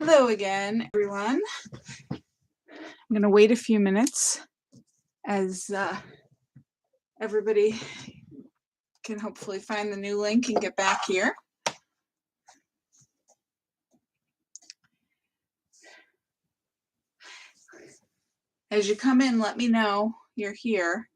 Hello again, everyone. I'm going to wait a few minutes as everybody can hopefully find the new link and get back here. As you come in, let me know you're here.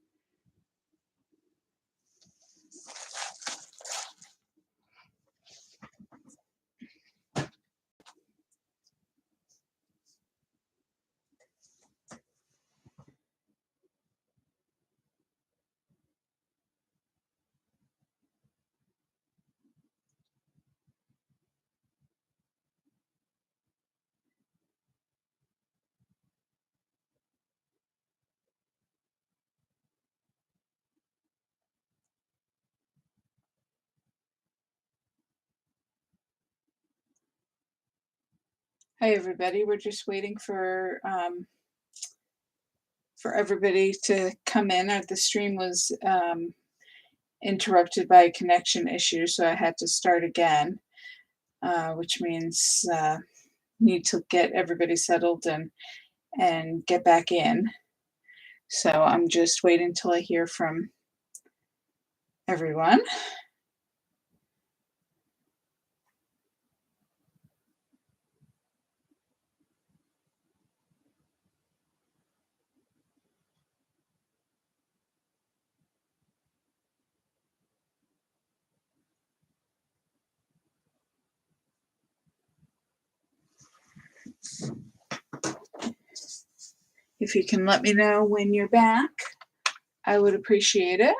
Hi, everybody. We're just waiting for everybody to come in. The stream was interrupted by a connection issue, so I had to start again, which means need to get everybody settled and get back in. So I'm just waiting till I hear from everyone. If you can let me know when you're back, I would appreciate it.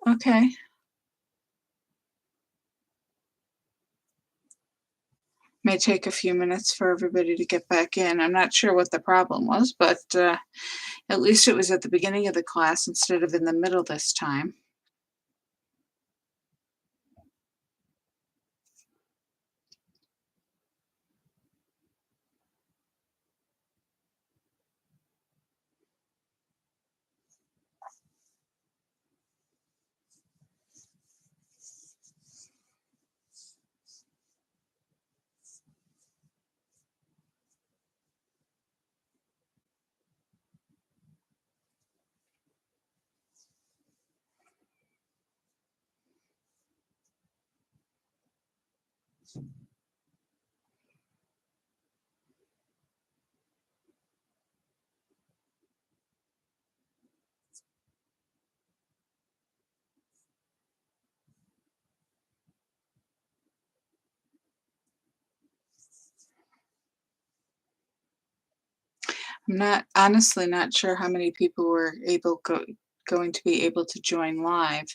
Okay. May take a few minutes for everybody to get back in. I'm not sure what the problem was, but at least it was at the beginning of the class instead of in the middle this time. I'm honestly not sure how many people were going to be able to join live,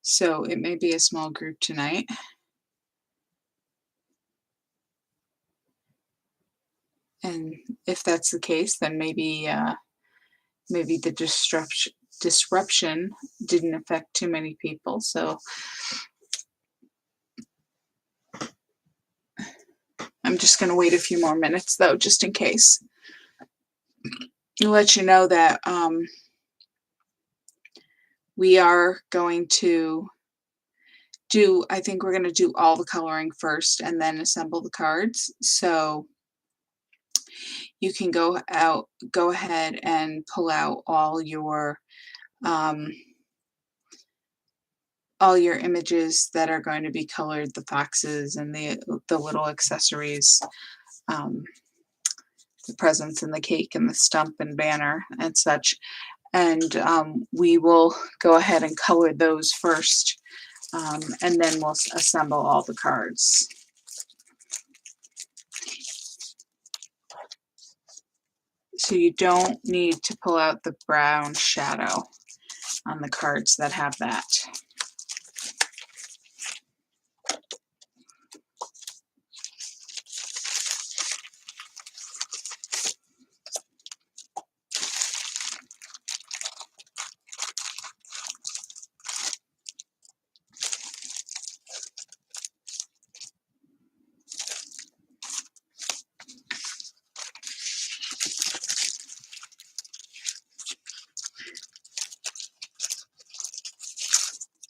so it may be a small group tonight. And if that's the case, then maybe the disruption didn't affect too many people. So I'm just going to wait a few more minutes, though, just in case. I'll let you know that we are going to I think we're going to do all the coloring first and then assemble the cards. So you can go ahead and pull out all your images that are going to be colored, the foxes and the little accessories, the presents and the cake and the stump and banner and such. And we will go ahead and color those first, and then we'll assemble all the cards. So you don't need to pull out the brown shadow on the cards that have that.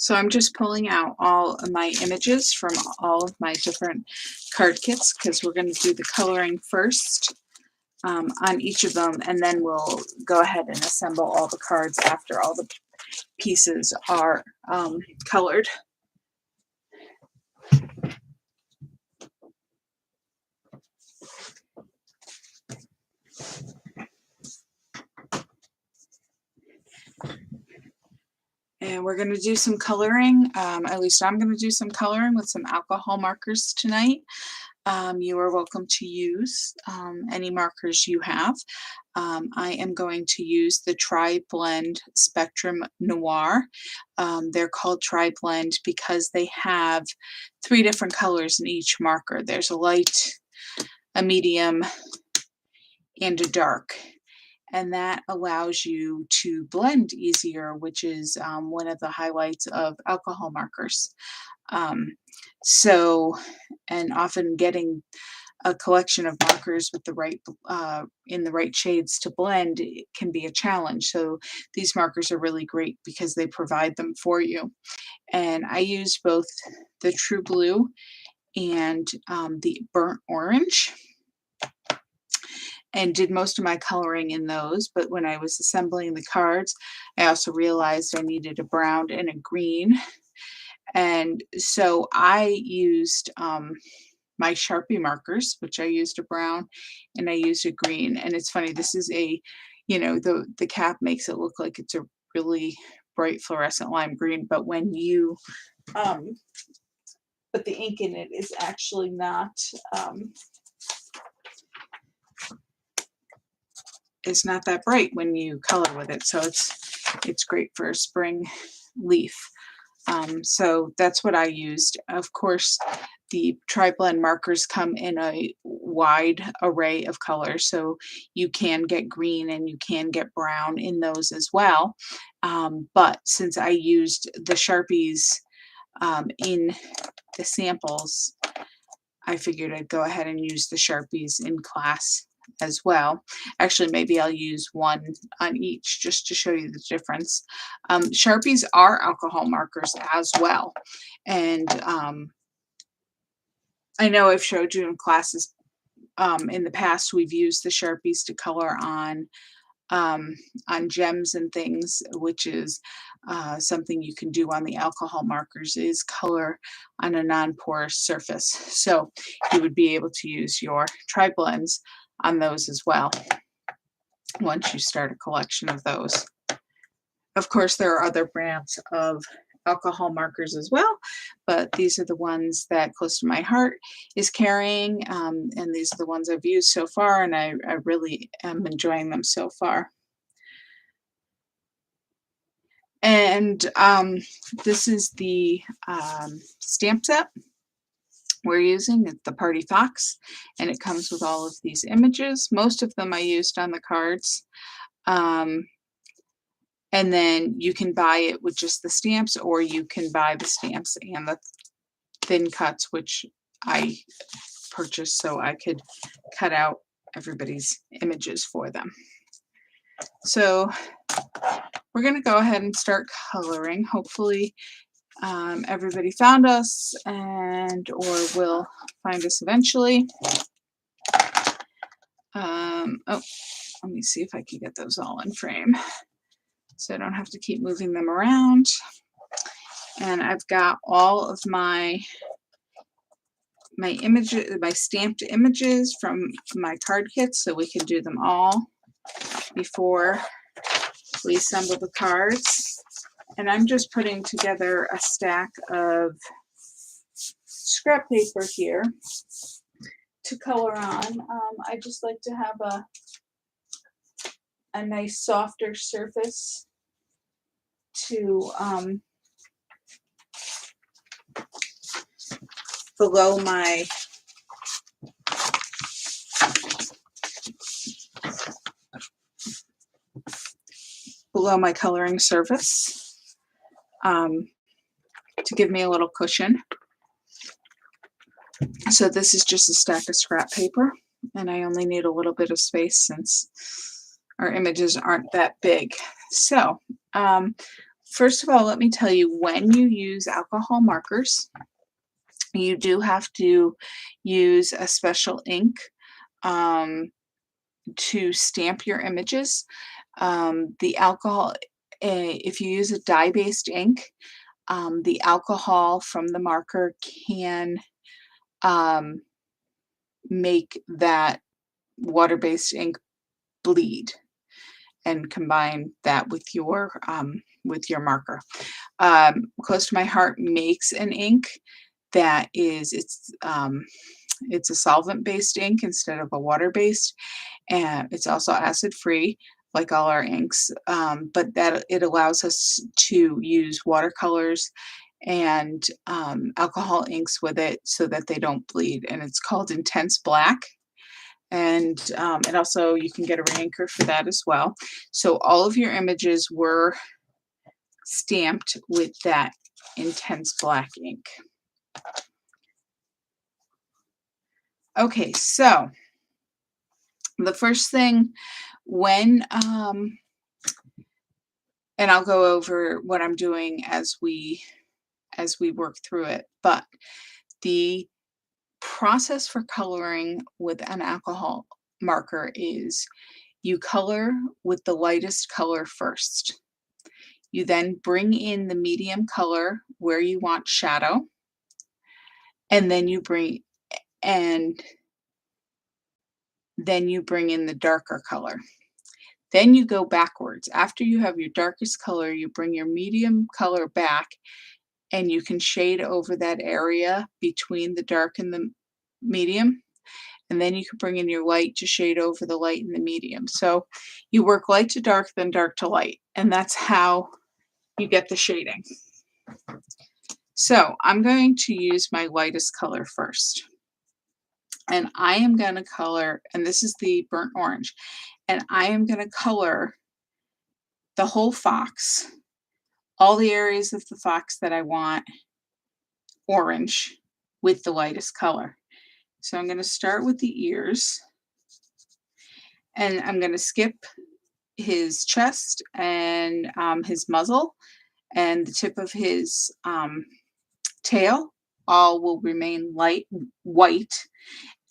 So I'm just pulling out all of my images from all of my different card kits because we're going to do the coloring first on each of them, and then we'll go ahead and assemble all the cards after all the pieces are colored. And we're going to do some coloring, at least I'm going to do some coloring with some alcohol markers tonight. You are welcome to use any markers you have. I am going to use the Tri-Blend Spectrum Noir. They're called Tri-Blend because they have 3 different colors in each marker. There's a light, a medium, and a dark. And that allows you to blend easier, which is one of the highlights of alcohol markers. And often getting a collection of markers with the right in the right shades to blend can be a challenge. So these markers are really great because they provide them for you. And I use both the True Blue and the Burnt Orange, and did most of my coloring in those. But when I was assembling the cards, I also realized I needed a brown and a green. And so I used my Sharpie markers, which I used a brown and I used a green. And it's funny, this is a, the cap makes it look like it's a really bright fluorescent lime green, but when you put the ink in it, is actually not is not that bright when you color with it. So it's great for a spring leaf. So that's what I used. Of course, the Tri-Blend markers come in a wide array of colors, so you can get green and you can get brown in those as well. But since I used the Sharpies in the samples, I figured I'd go ahead and use the Sharpies in class as well. Actually, maybe I'll use one on each just to show you the difference. Sharpies are alcohol markers as well. And I know I've showed you in classes in the past, we've used the Sharpies to color on gems and things, which is something you can do on the alcohol markers, is color on a non-porous surface. So you would be able to use your Tri-Blends on those as well once you start a collection of those. Of course, there are other brands of alcohol markers as well, but these are the ones that Close to My Heart is carrying, and these are the ones I've used so far, and I really am enjoying them so far. And this is the stamp set we're using. It's the Party Fox, and it comes with all of these images. Most of them I used on the cards. And then you can buy it with just the stamps, or you can buy the stamps and the thin cuts, which I purchased so I could cut out everybody's images for them. So we're going to go ahead and start coloring. Hopefully everybody found us or will find us eventually. Oh, let me see if I can get those all in frame so I don't have to keep moving them around. And I've got all of my images, my stamped images from my card kits, so we can do them all before we assemble the cards. And I'm just putting together a stack of scrap paper here to color on. I just like to have a nice softer surface to below my coloring surface, to give me a little cushion. So this is just a stack of scrap paper, and I only need a little bit of space since our images aren't that big. So First of all, let me tell you, when you use alcohol markers, you do have to use a special ink um, to stamp your images. The alcohol, if you use a dye-based ink, the alcohol from the marker can um, make that water-based ink bleed and combine that with your marker. Close to My Heart makes an ink that is it's a solvent-based ink instead of a water-based, and it's also acid-free like all our inks, but that it allows us to use watercolors and alcohol inks with it so that they don't bleed, and it's called Intense Black. And it also, you can get a ranker for that as well. So all of your images were stamped with that Intense Black ink. Okay, so the first thing when and I'll go over what I'm doing as we work through it, but the process for coloring with an alcohol marker is you color with the lightest color first. You then bring in the medium color where you want shadow, and and then you bring in the darker color. Then you go backwards. After you have your darkest color, you bring your medium color back, and you can shade over that area between the dark and the medium. And then you can bring in your light to shade over the light and the medium. So you work light to dark, then dark to light, and that's how you get the shading. So I'm going to use my lightest color first. And I am going to color, and this is the burnt orange, and I am going to color the whole fox, all the areas of the fox that I want orange with the lightest color. So I'm going to start with the ears, and I'm going to skip his chest and his muzzle and the tip of his tail. All will remain light white,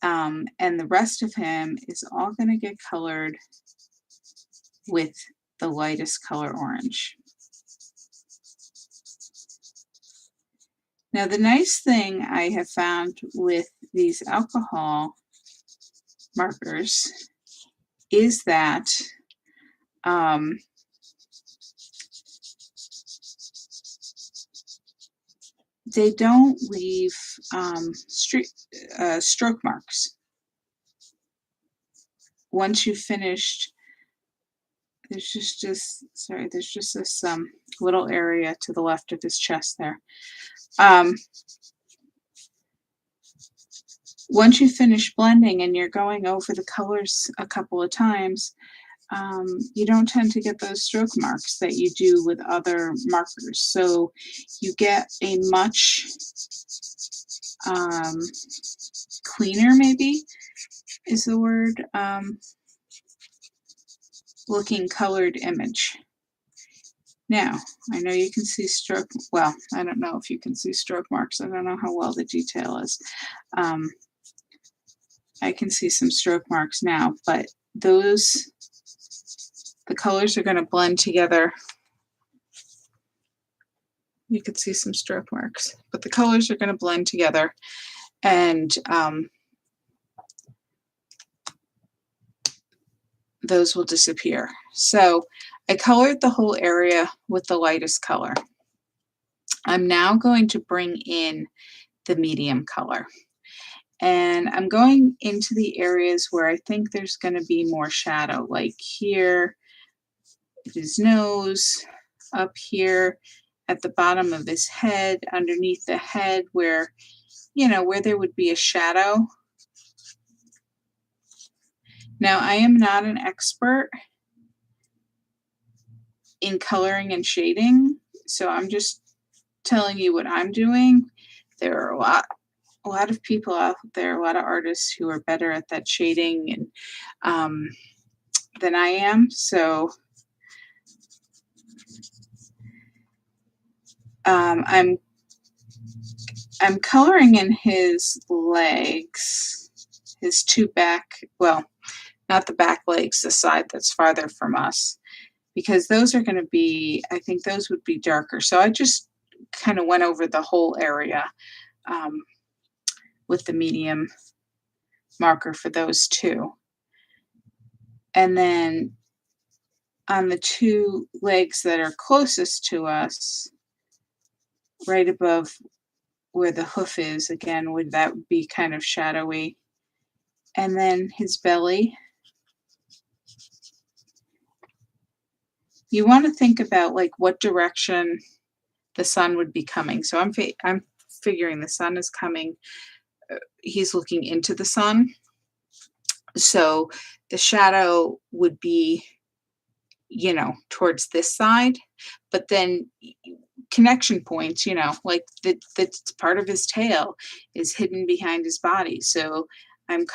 and the rest of him is all going to get colored with the lightest color orange. Now, the nice thing I have found with these alcohol markers is that they don't leave stroke marks. Once you've finished, there's just this little area to the left of his chest there. Once you finish blending and you're going over the colors a couple of times, you don't tend to get those stroke marks that you do with other markers. So you get a much cleaner, maybe is the word, looking colored image. Now, I know you can see stroke, well, I don't know if you can see stroke marks. I don't know how well the detail is. I can see some stroke marks now, but the colors are going to blend together. You could see some stroke marks, but the colors are going to blend together, and those will disappear. So I colored the whole area with the lightest color. I'm now going to bring in the medium color. And I'm going into the areas where I think there's going to be more shadow, like here, his nose, up here at the bottom of his head, underneath the head where, where there would be a shadow. Now, I am not an expert in coloring and shading, so I'm just telling you what I'm doing. There are a lot of people out there, a lot of artists who are better at that shading and than I am. So I'm coloring in his legs, his two back, well, not the back legs, the side that's farther from us, because those are going to be, I think those would be darker. So I just kind of went over the whole area um, with the medium marker for those two. And then on the two legs that are closest to us, right above where the hoof is, again, would that be kind of shadowy. And then his belly. You want to think about like what direction the sun would be coming. So I'm figuring the sun is coming. He's looking into the sun, so the shadow would be, towards this side. But then connection points, like the part of his tail is hidden behind his body. So I'm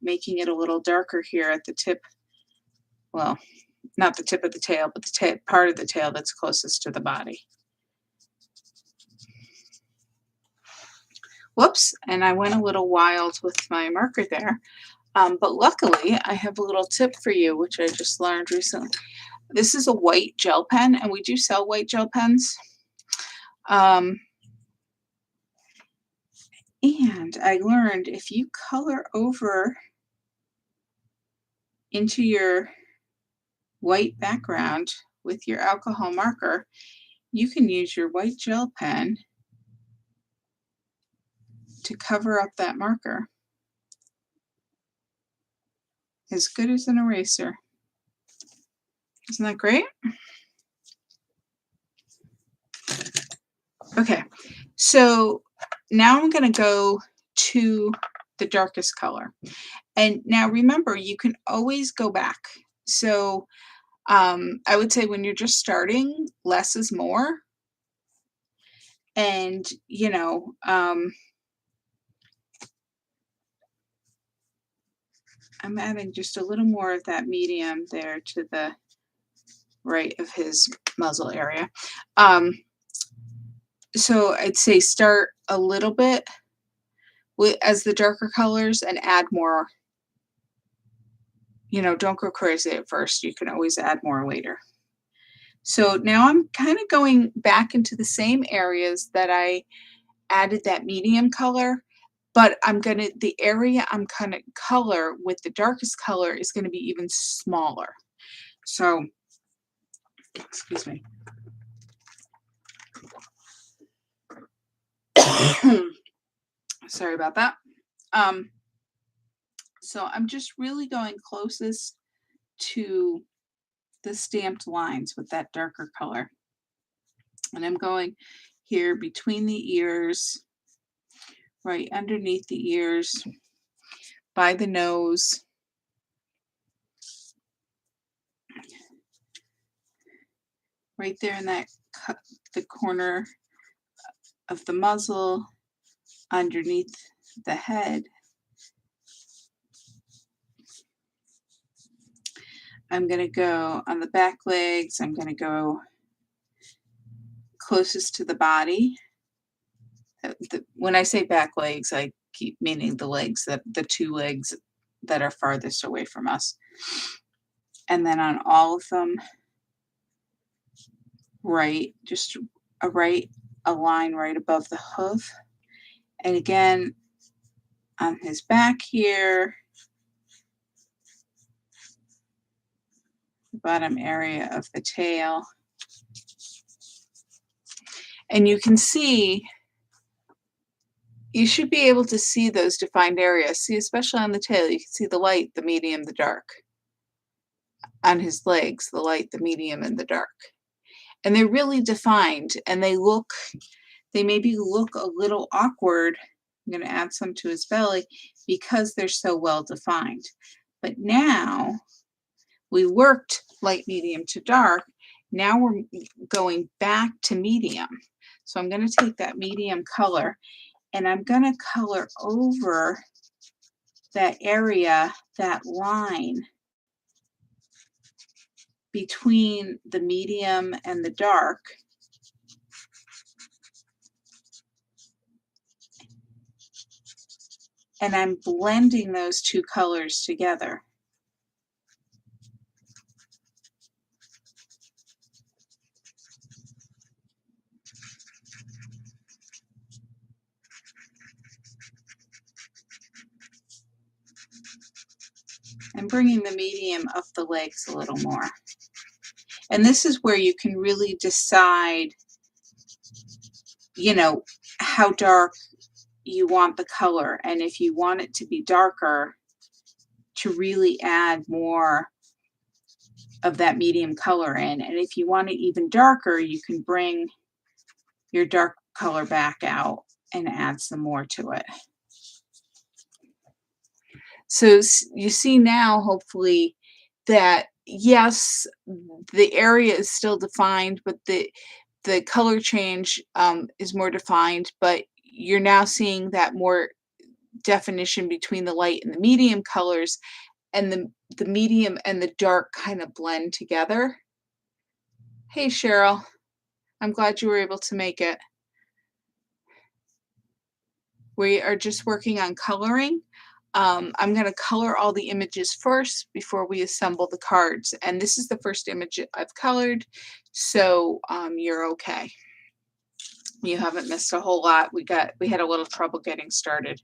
making it a little darker here at the tip. Well, not the tip of the tail, but the part of the tail that's closest to the body. Whoops, and I went a little wild with my marker there. But luckily, I have a little tip for you, which I just learned recently. This is a white gel pen, and we do sell white gel pens. And I learned if you color over into your white background with your alcohol marker, you can use your white gel pen to cover up that marker. As good as an eraser. Isn't that great? Okay, so now I'm going to go to the darkest color. And now remember, you can always go back. So I would say when you're just starting, less is more. And, I'm adding just a little more of that medium there to the right of his muzzle area. So I'd say start a little bit as the darker colors and add more. Don't go crazy at first. You can always add more later. So now I'm kind of going back into the same areas that I added that medium color, but the area I'm going to color with the darkest color is going to be even smaller. So, excuse me. Sorry about that. So I'm just really going closest to the stamped lines with that darker color. And I'm going here between the ears, right underneath the ears, by the nose, right there in the corner of the muzzle, underneath the head. I'm going to go on the back legs. I'm going to go closest to the body. When I say back legs, I keep meaning the two legs that are farthest away from us. And then on all of them, right, just a line right above the hoof. And again, on his back here, the bottom area of the tail. And you can see, you should be able to see those defined areas. See, especially on the tail, you can see the light, the medium, the dark. On his legs, the light, the medium, and the dark. And they're really defined, and they maybe look a little awkward. I'm going to add some to his belly because they're so well defined. But now we worked light, medium to dark. Now we're going back to medium. So I'm going to take that medium color and I'm going to color over that area, that line between the medium and the dark. and I'm blending those two colors together. I'm bringing the medium up the legs a little more. And this is where you can really decide, you know, how dark you want the color. And if you want it to be darker, to really add more of that medium color in. And if you want it even darker, you can bring your dark color back out and add some more to it. So you see now, hopefully, that yes, the area is still defined, but the color change is more defined, but you're now seeing that more definition between the light and the medium colors, and the medium and the dark kind of blend together. Hey, Cheryl, I'm glad you were able to make it. We are just working on coloring. I'm going to color all the images first before we assemble the cards. And this is the first image I've colored, so you're okay. You haven't missed a whole lot. We had a little trouble getting started.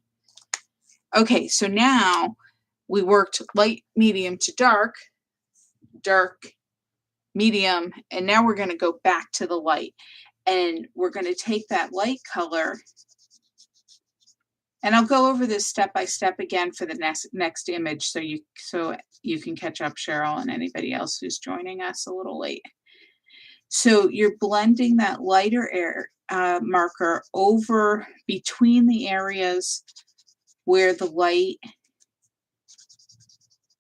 Okay, so now we worked light, medium to dark, dark, medium, and now we're going to go back to the light. And we're going to take that light color, and I'll go over this step by step again for the next image so you can catch up, Cheryl, and anybody else who's joining us a little late. So you're blending that lighter marker over between the areas where the light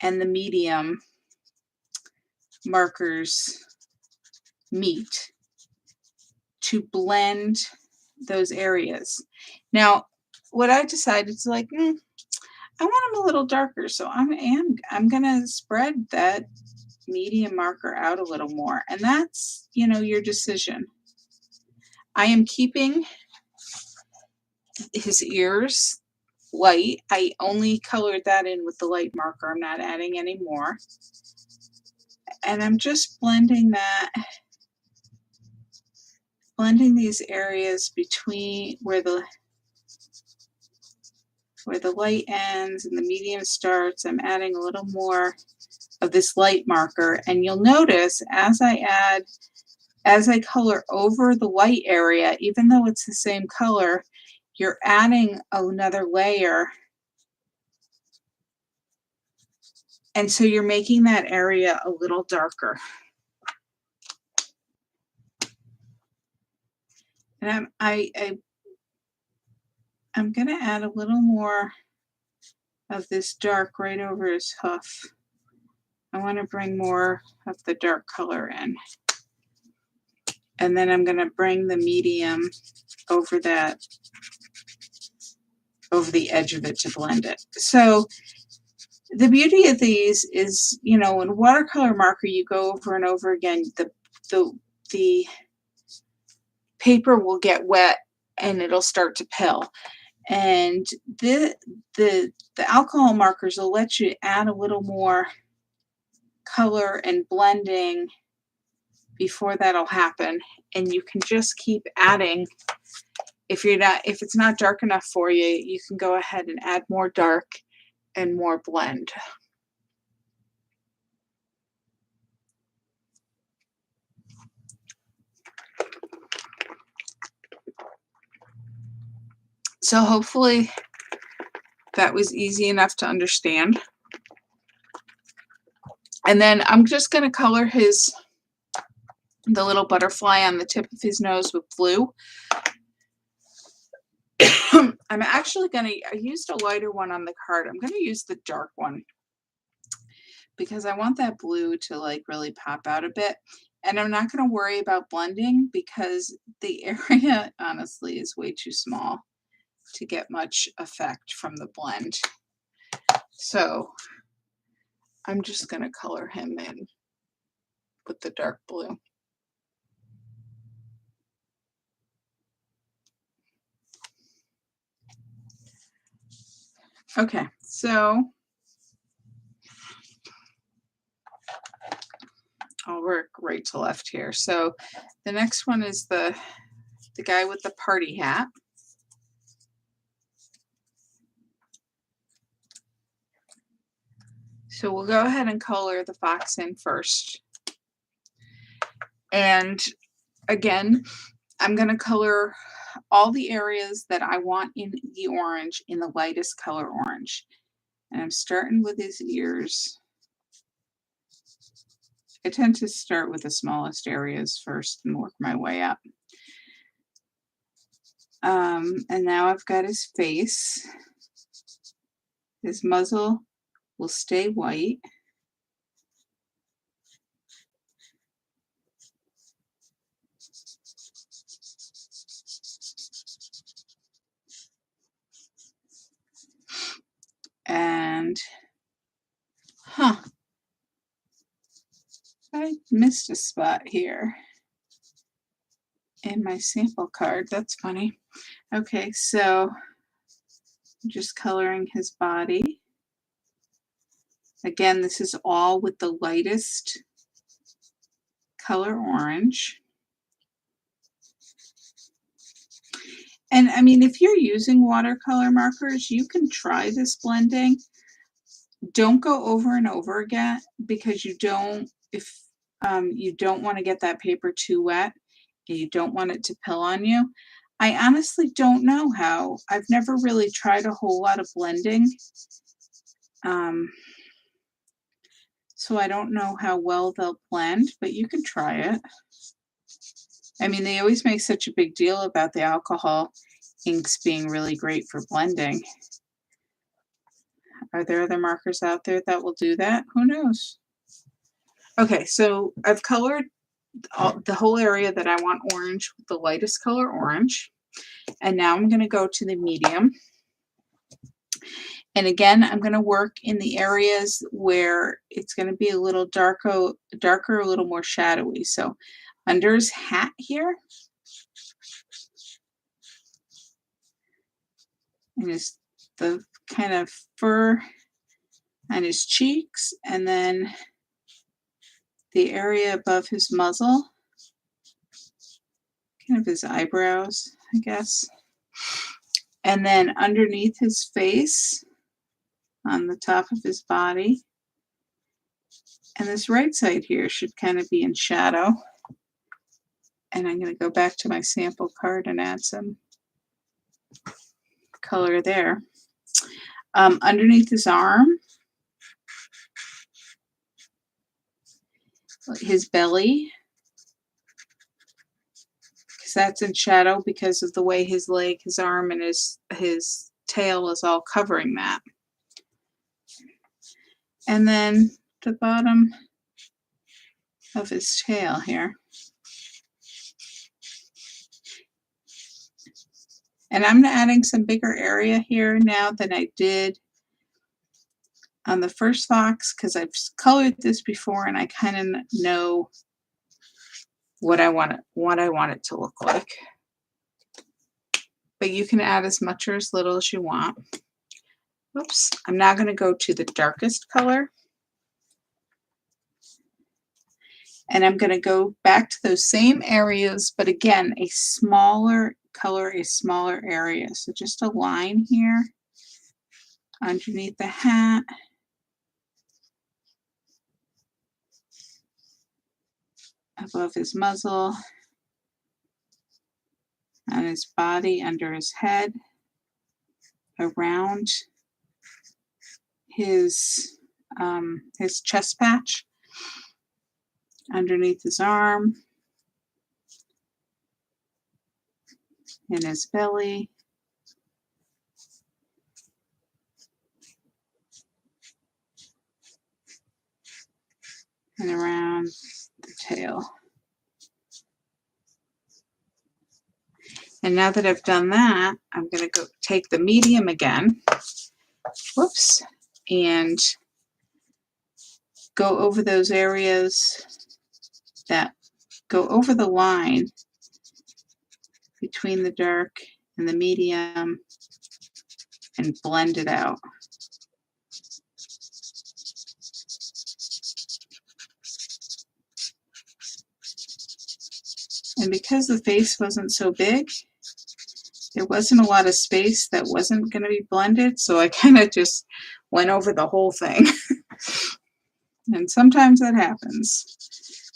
and the medium markers meet to blend those areas. Now, what I decided is like, I want them a little darker, so I'm gonna spread that medium marker out a little more, and that's, you know, your decision. I am keeping his ears light. I only colored that in with the light marker. I'm not adding any more, and I'm just blending these areas between where the light ends and the medium starts. I'm adding a little more of this light marker, and you'll notice as I color over the white area, even though it's the same color, you're adding another layer, and so you're making that area a little darker. And I'm gonna add a little more of this dark right over his hoof. I want to bring more of the dark color in. And then I'm going to bring the medium over the edge of it to blend it. So the beauty of these is, you know, in watercolor marker, you go over and over again, the paper will get wet and it'll start to pill. And the alcohol markers will let you add a little more color and blending before that'll happen, and you can just keep adding. If it's not dark enough for you, you can go ahead and add more dark and more blend. So hopefully that was easy enough to understand. And then I'm just going to color the little butterfly on the tip of his nose with blue. I'm actually I used a lighter one on the card. I'm going to use the dark one because I want that blue to like really pop out a bit. And I'm not going to worry about blending because the area honestly is way too small to get much effect from the blend. So I'm just going to color him in with the dark blue. Okay, so I'll work right to left here. So the next one is the guy with the party hat. So we'll go ahead and color the fox in first. And again, I'm going to color all the areas that I want in the orange in the lightest color orange. And I'm starting with his ears. I tend to start with the smallest areas first and work my way up. And now I've got his face. His muzzle will stay white. And, I missed a spot here in my sample card. That's funny. Okay, so I'm just coloring his body. Again, this is all with the lightest color orange. And I mean, if you're using watercolor markers, you can try this blending. Don't go over and over again because you don't, if you don't want to get that paper too wet and you don't want it to pill on you. I honestly don't know how. I've never really tried a whole lot of blending. So I don't know how well they'll blend, but you can try it. I mean, they always make such a big deal about the alcohol inks being really great for blending. Are there other markers out there that will do that? Who knows? Okay, so I've colored the whole area that I want orange with the lightest color orange. And now I'm going to go to the medium. And again, I'm going to work in the areas where it's going to be a little darker, a little more shadowy. So under his hat here, and the kind of fur on his cheeks, and then the area above his muzzle, kind of his eyebrows, I guess. And then underneath his face, on the top of his body. And this right side here should kind of be in shadow. And I'm going to go back to my sample card and add some color there. Underneath his arm, his belly, because that's in shadow because of the way his leg, his arm, and his tail is all covering that. And then the bottom of his tail here. And I'm adding some bigger area here now than I did on the first fox because I've colored this before and I kind of know what I want it to look like. But you can add as much or as little as you want. Oops, I'm now going to go to the darkest color. And I'm going to go back to those same areas, but again, a smaller color, a smaller area. So just a line here underneath the hat. Above his muzzle, on his body, under his head, around his chest patch, underneath his arm, in his belly, and around the tail. And now that I've done that, I'm going to go take the medium again, whoops, and go over those areas that go over the line between the dark and the medium and blend it out. And because the face wasn't so big, there wasn't a lot of space that wasn't going to be blended, so I kind of just went over the whole thing. And sometimes that happens.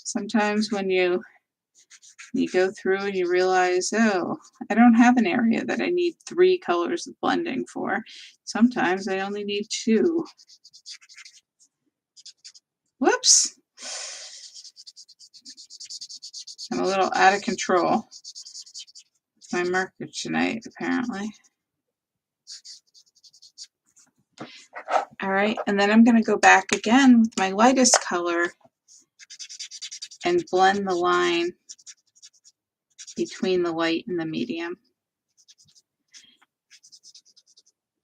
Sometimes when you go through and you realize, oh, I don't have an area that I need 3 colors of blending for. Sometimes I only need 2. Whoops! I'm a little out of control with my marker tonight, apparently. All right, and then I'm going to go back again with my lightest color and blend the line between the light and the medium.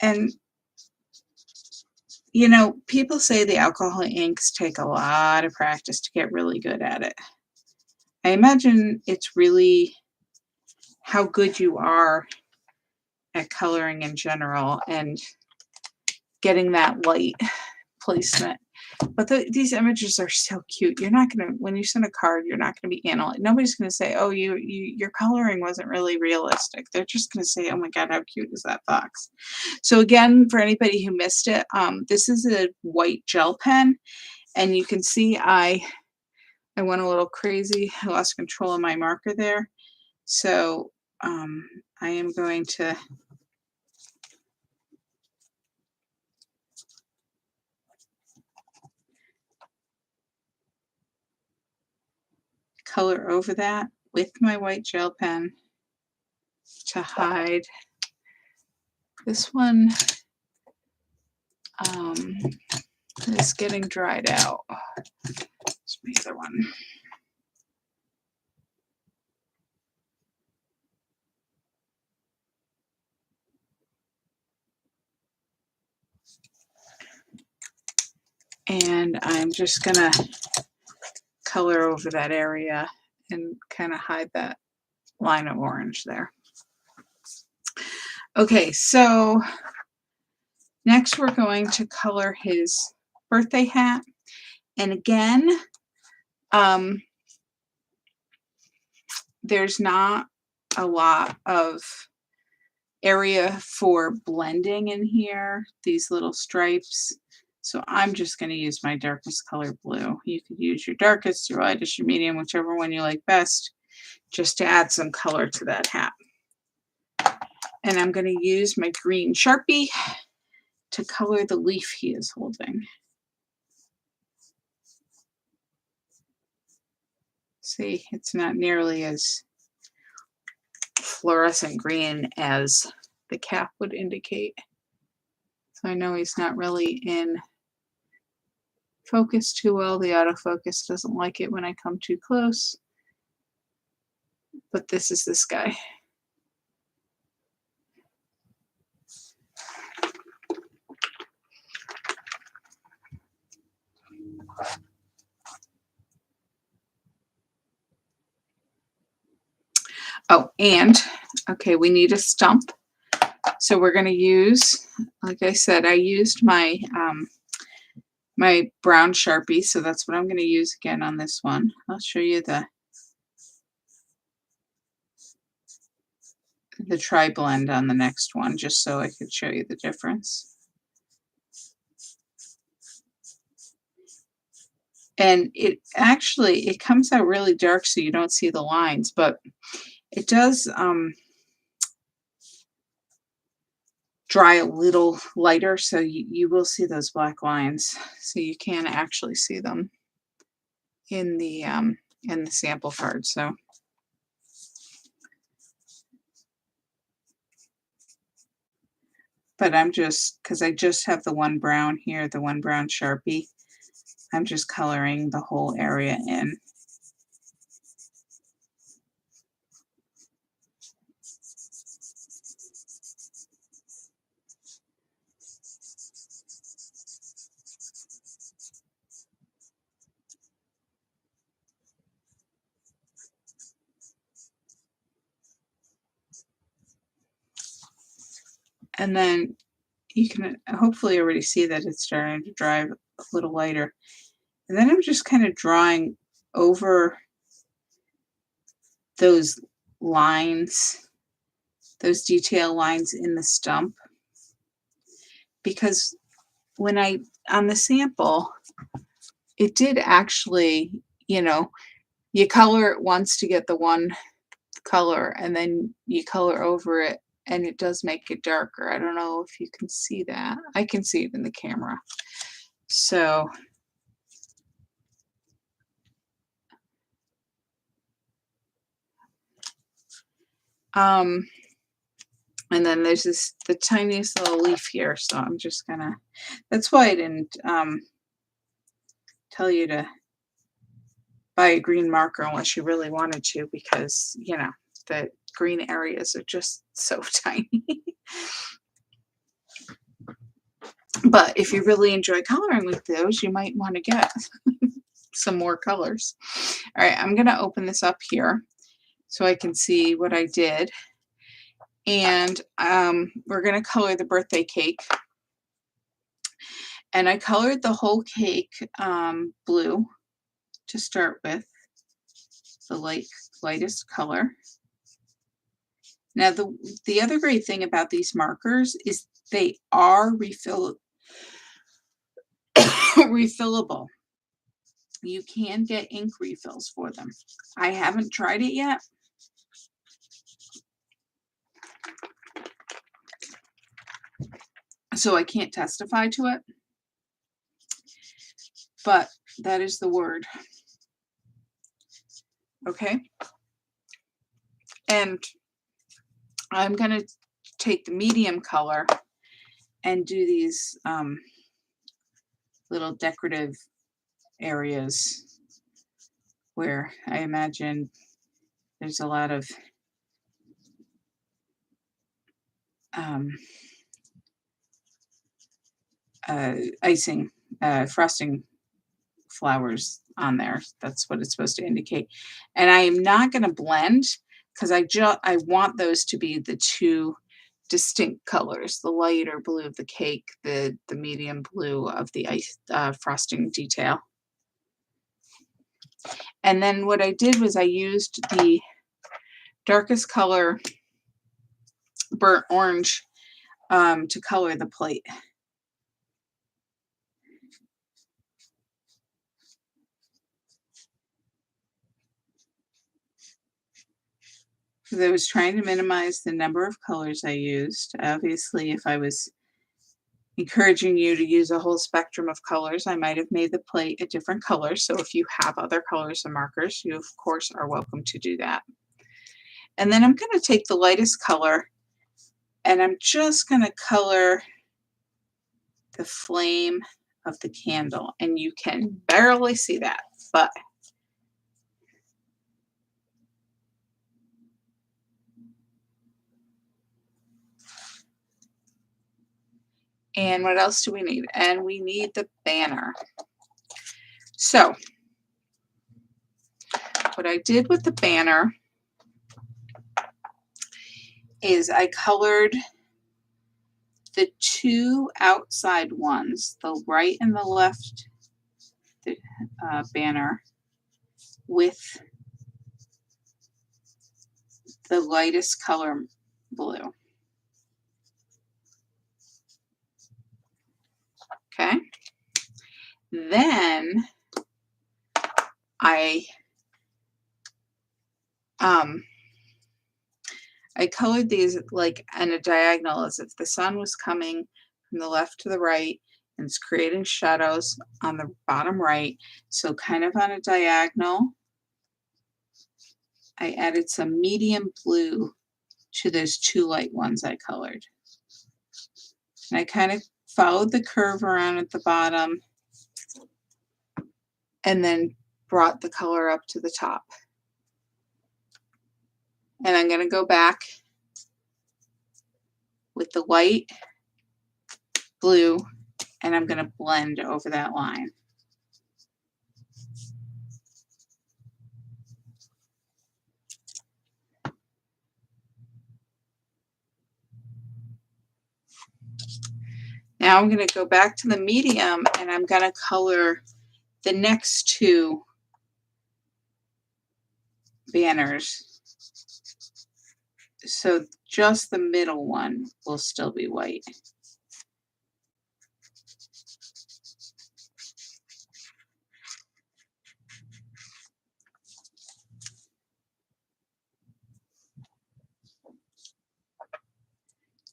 And you know, people say the alcohol inks take a lot of practice to get really good at it. I imagine it's really how good you are at coloring in general and getting that light placement. But these images are so cute. You're not going to, when you send a card, you're not going to be analyzing. Nobody's going to say, oh, your coloring wasn't really realistic. They're just going to say, oh my God, how cute is that fox? So again, for anybody who missed it, this is a white gel pen. And you can see I went a little crazy. I lost control of my marker there. So I am going to color over that with my white gel pen to hide. This one is getting dried out. It's my other one. And I'm just gonna color over that area and kind of hide that line of orange there. Okay, so next we're going to color his birthday hat. And again, there's not a lot of area for blending in here, these little stripes. So I'm just going to use my darkest color blue. You could use your darkest, your lightest, your medium, whichever one you like best, just to add some color to that hat. And I'm going to use my green Sharpie to color the leaf he is holding. See, it's not nearly as fluorescent green as the cap would indicate. So I know he's not really in focus too well. The autofocus doesn't like it when I come too close. But this is this guy. Oh, and okay, we need a stump. So we're going to use, like I said, I used my my brown Sharpie, so that's what I'm going to use again on this one. I'll show you the tri-blend on the next one, just so I could show you the difference. And it actually, it comes out really dark so you don't see the lines, but it does dry a little lighter, so you will see those black lines. So you can actually see them in the sample card. So but I'm just, because I just have the one brown here, the one brown Sharpie, I'm just coloring the whole area in. And then you can hopefully already see that it's starting to dry a little lighter. And then I'm just kind of drawing over those lines, those detail lines in the stump, because when on the sample, it did actually, you know, you color it once to get the one color and then you color over it and it does make it darker. I don't know if you can see that. I can see it in the camera. So and then there's the tiniest little leaf here, so I'm just gonna, that's why I didn't tell you to buy a green marker unless you really wanted to, because you know the green areas are just so tiny. But if you really enjoy coloring with those, you might want to get some more colors. All right, I'm gonna open this up here so I can see what I did. And we're gonna color the birthday cake. And I colored the whole cake blue to start with, the lightest color. Now the other great thing about these markers is they are refillable. You can get ink refills for them. I haven't tried it yet. So I can't testify to it. But that is the word. Okay. And I'm going to take the medium color and do these little decorative areas where I imagine there's a lot of icing, frosting flowers on there. That's what it's supposed to indicate. And I am not going to blend because I want those to be the two distinct colors, the lighter blue of the cake, the medium blue of the ice frosting detail. And then what I did was I used the darkest color, burnt orange, to color the plate. Because I was trying to minimize the number of colors I used. Obviously, if I was encouraging you to use a whole spectrum of colors, I might have made the plate a different color. So if you have other colors and markers, you of course are welcome to do that. And then I'm going to take the lightest color and I'm just going to color the flame of the candle. And you can barely see that, but and what else do we need? And we need the banner. So what I did with the banner is I colored the two outside ones, the right and the left banner, with the lightest color blue. Okay. Then I colored these like on a diagonal, as if the sun was coming from the left to the right and it's creating shadows on the bottom right. So kind of on a diagonal, I added some medium blue to those two light ones I colored. And I kind of followed the curve around at the bottom and then brought the color up to the top. And I'm going to go back with the light blue and I'm going to blend over that line. Now I'm going to go back to the medium and I'm going to color the next two banners. So just the middle one will still be white.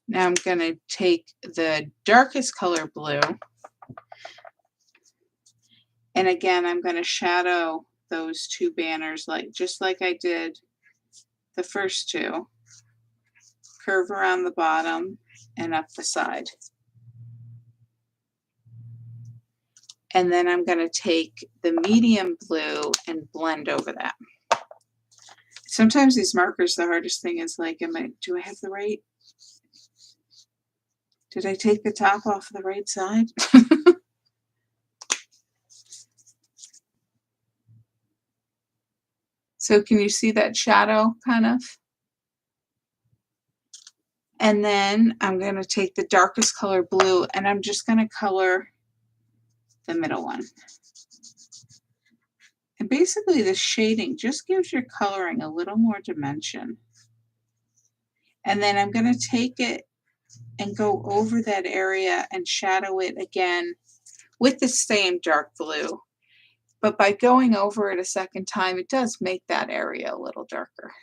Now I'm going to take the darkest color blue, and again I'm going to shadow those two banners just like I did the first two. Curve around the bottom and up the side. And then I'm going to take the medium blue and blend over that. Sometimes these markers, the hardest thing is like, do I have the right? Did I take the top off the right side? So can you see that shadow kind of? And then I'm going to take the darkest color blue and I'm just going to color the middle one. And basically the shading just gives your coloring a little more dimension. And then I'm going to take it and go over that area and shadow it again with the same dark blue. But by going over it a second time, it does make that area a little darker.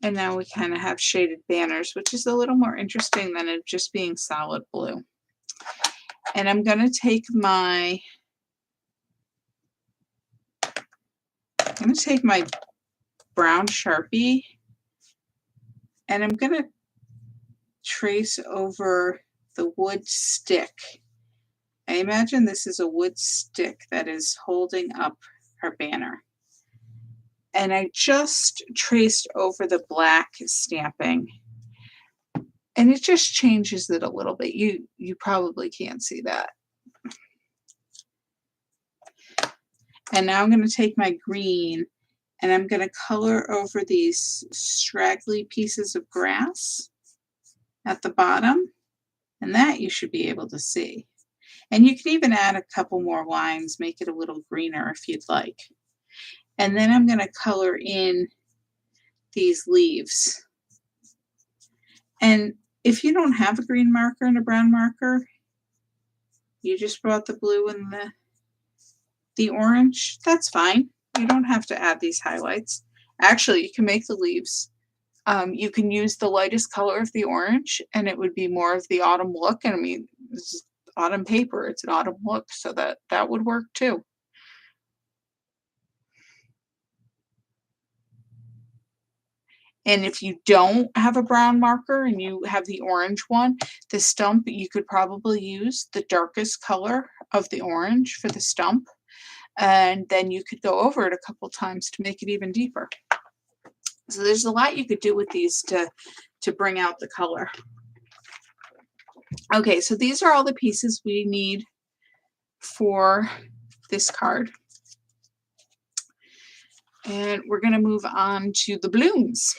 And now we kind of have shaded banners, which is a little more interesting than it just being solid blue. And I'm going to take my brown Sharpie and I'm going to trace over the wood stick. I imagine this is a wood stick that is holding up our banner. And I just traced over the black stamping. And it just changes it a little bit. You probably can't see that. And now I'm going to take my green and I'm going to color over these straggly pieces of grass at the bottom. And that you should be able to see. And you can even add a couple more lines, make it a little greener if you'd like. And then I'm going to color in these leaves. And if you don't have a green marker and a brown marker, you just brought the blue and the orange, that's fine. You don't have to add these highlights. Actually, you can make the leaves. You can use the lightest color of the orange and it would be more of the autumn look. And I mean, this is autumn paper, it's an autumn look, so that would work too. And if you don't have a brown marker and you have the orange one, the stump, you could probably use the darkest color of the orange for the stump. And then you could go over it a couple times to make it even deeper. So there's a lot you could do with these to bring out the color. Okay, so these are all the pieces we need for this card. And we're going to move on to the balloons.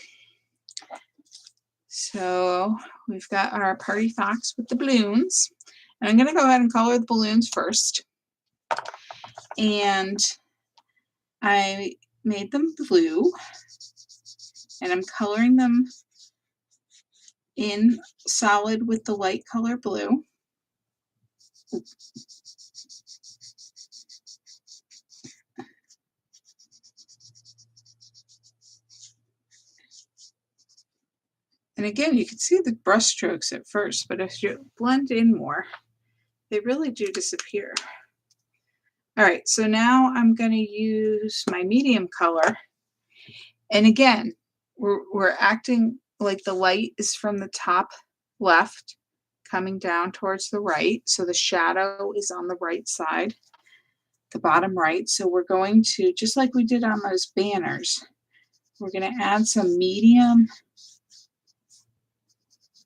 So we've got our party fox with the balloons. And I'm going to go ahead and color the balloons first. And I made them blue. And I'm coloring them in solid with the light color blue. And again, you can see the brush strokes at first, but as you blend in more, they really do disappear. All right, so now I'm going to use my medium color. And again, we're acting like the light is from the top left coming down towards the right. So the shadow is on the right side, the bottom right. So we're going to, just like we did on those banners, we're going to add some medium.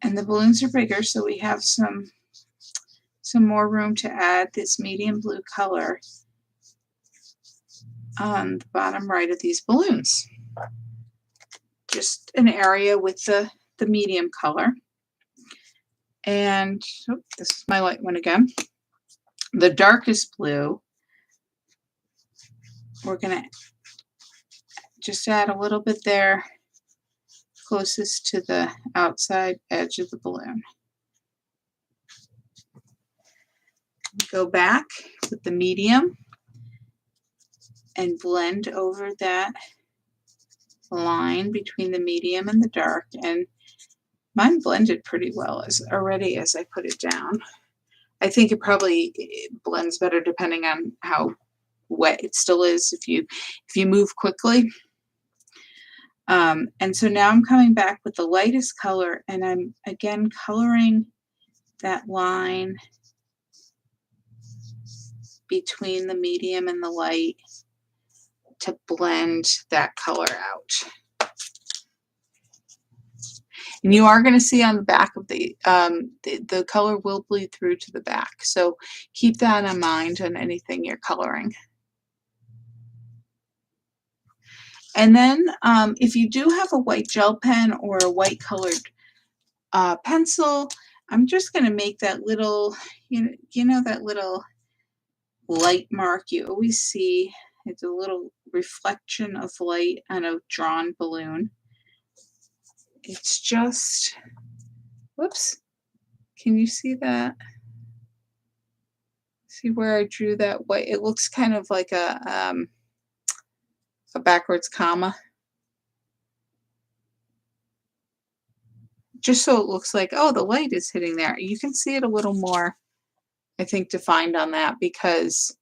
And the balloons are bigger, so we have some more room to add this medium blue color on the bottom right of these balloons. just an area with the medium color. And oh, this is my light one again. The darkest blue, we're going to just add a little bit there, closest to the outside edge of the balloon. Go back with the medium and blend over that line between the medium and the dark, and mine blended pretty well as I put it down. I think it probably blends better depending on how wet it still is if you move quickly. And so now I'm coming back with the lightest color, and I'm again coloring that line between the medium and the light to blend that color out. And you are going to see on the back of the color will bleed through to the back. So keep that in mind on anything you're coloring. And then if you do have a white gel pen or a white colored pencil, I'm just going to make that little, you know, that little light mark you always see. It's a little reflection of light on a drawn balloon. It's just, whoops, can you see that? See where I drew that white? It looks kind of like a backwards comma. Just so it looks like, oh, the light is hitting there. You can see it a little more, I think, defined on that, because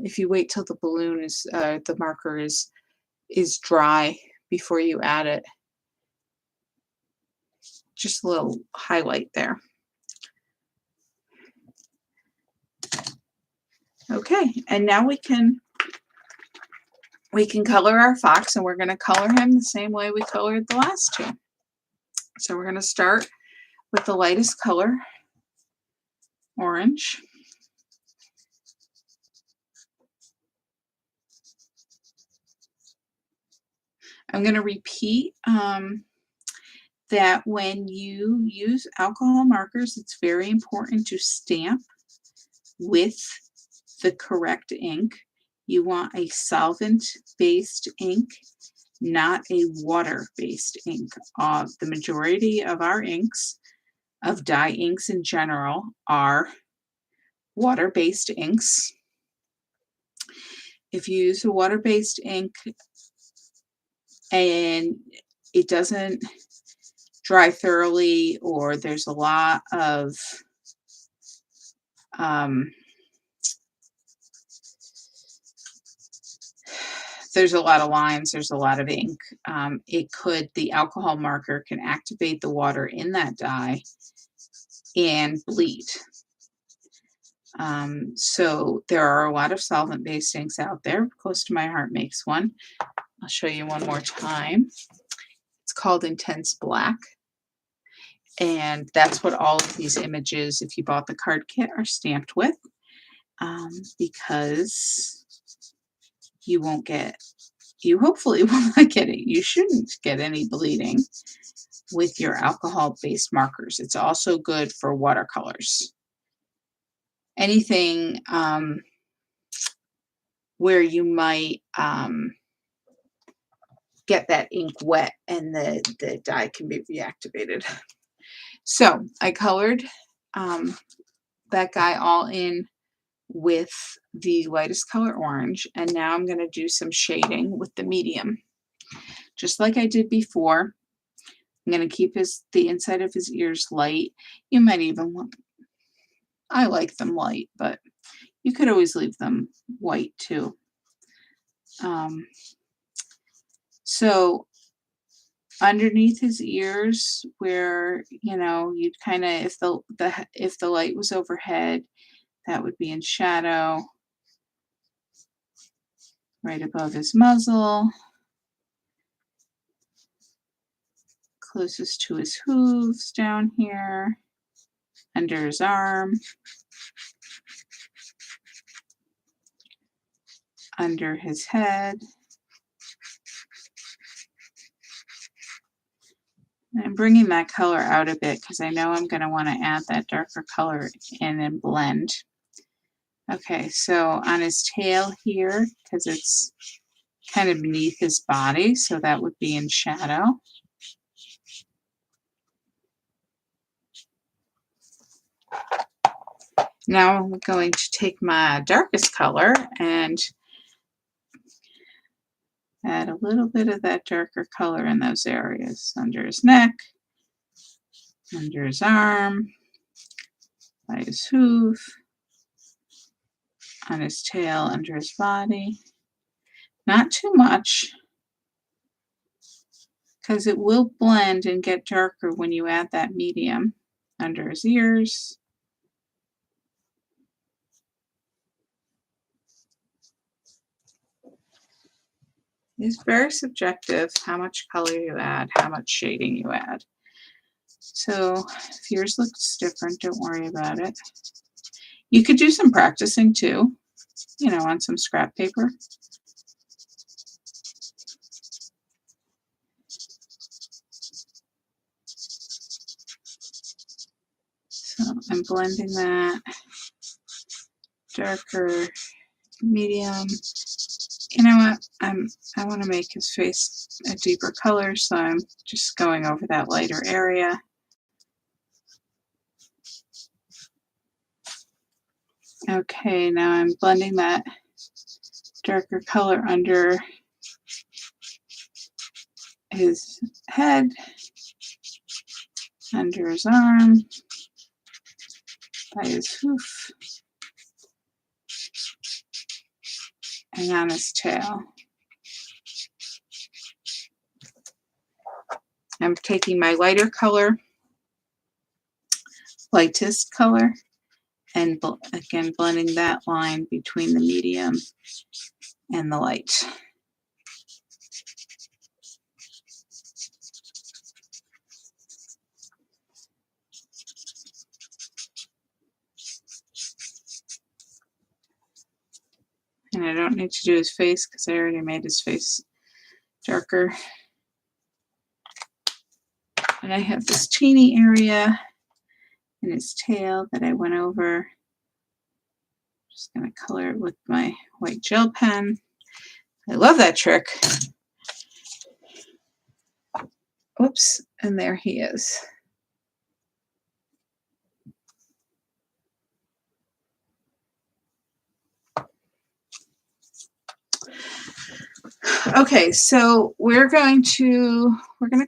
if you wait till the balloon is, the marker is dry before you add it, just a little highlight there. Okay, and now we can color our fox, and we're going to color him the same way we colored the last two. So we're going to start with the lightest color, orange. I'm going to repeat that when you use alcohol markers, it's very important to stamp with the correct ink. You want a solvent-based ink, not a water-based ink. The majority of our inks, of dye inks in general, are water-based inks. If you use a water-based ink and it doesn't dry thoroughly, or there's a lot of there's a lot of lines, there's a lot of ink, the alcohol marker can activate the water in that dye and bleed. So there are a lot of solvent-based inks out there. Close to My Heart makes one. I'll show you one more time. It's called Intense Black. And that's what all of these images, if you bought the card kit, are stamped with, because you hopefully will not get it. You shouldn't get any bleeding with your alcohol-based markers. It's also good for watercolors. Anything where you might get that ink wet and the dye can be reactivated. So I colored that guy all in with the lightest color, orange, and now I'm going to do some shading with the medium. Just like I did before, I'm going to keep the inside of his ears light. You might even want, I like them light, but you could always leave them white too. So underneath his ears, where, you know, you'd kind of, if the light was overhead, that would be in shadow. Right above his muzzle, closest to his hooves down here, under his arm, under his head, I'm bringing that color out a bit because I know I'm going to want to add that darker color in and blend. Okay, so on his tail here, because it's kind of beneath his body, so that would be in shadow. Now I'm going to take my darkest color and add a little bit of that darker color in those areas, under his neck, under his arm, by his hoof, on his tail, under his body. Not too much, because it will blend and get darker when you add that medium. Under his ears. It's very subjective how much color you add, how much shading you add. So if yours looks different, don't worry about it. You could do some practicing too, you know, on some scrap paper. So I'm blending that darker, medium. You know what? I want to make his face a deeper color, so I'm just going over that lighter area. Okay, now I'm blending that darker color under his head, under his arm, by his hoof, and on his tail. I'm taking my lighter color, lightest color, and again blending that line between the medium and the light. And I don't need to do his face because I already made his face darker. And I have this teeny area in his tail that I went over. Just going to color it with my white gel pen. I love that trick. Oops, and there he is. Okay, so we're going to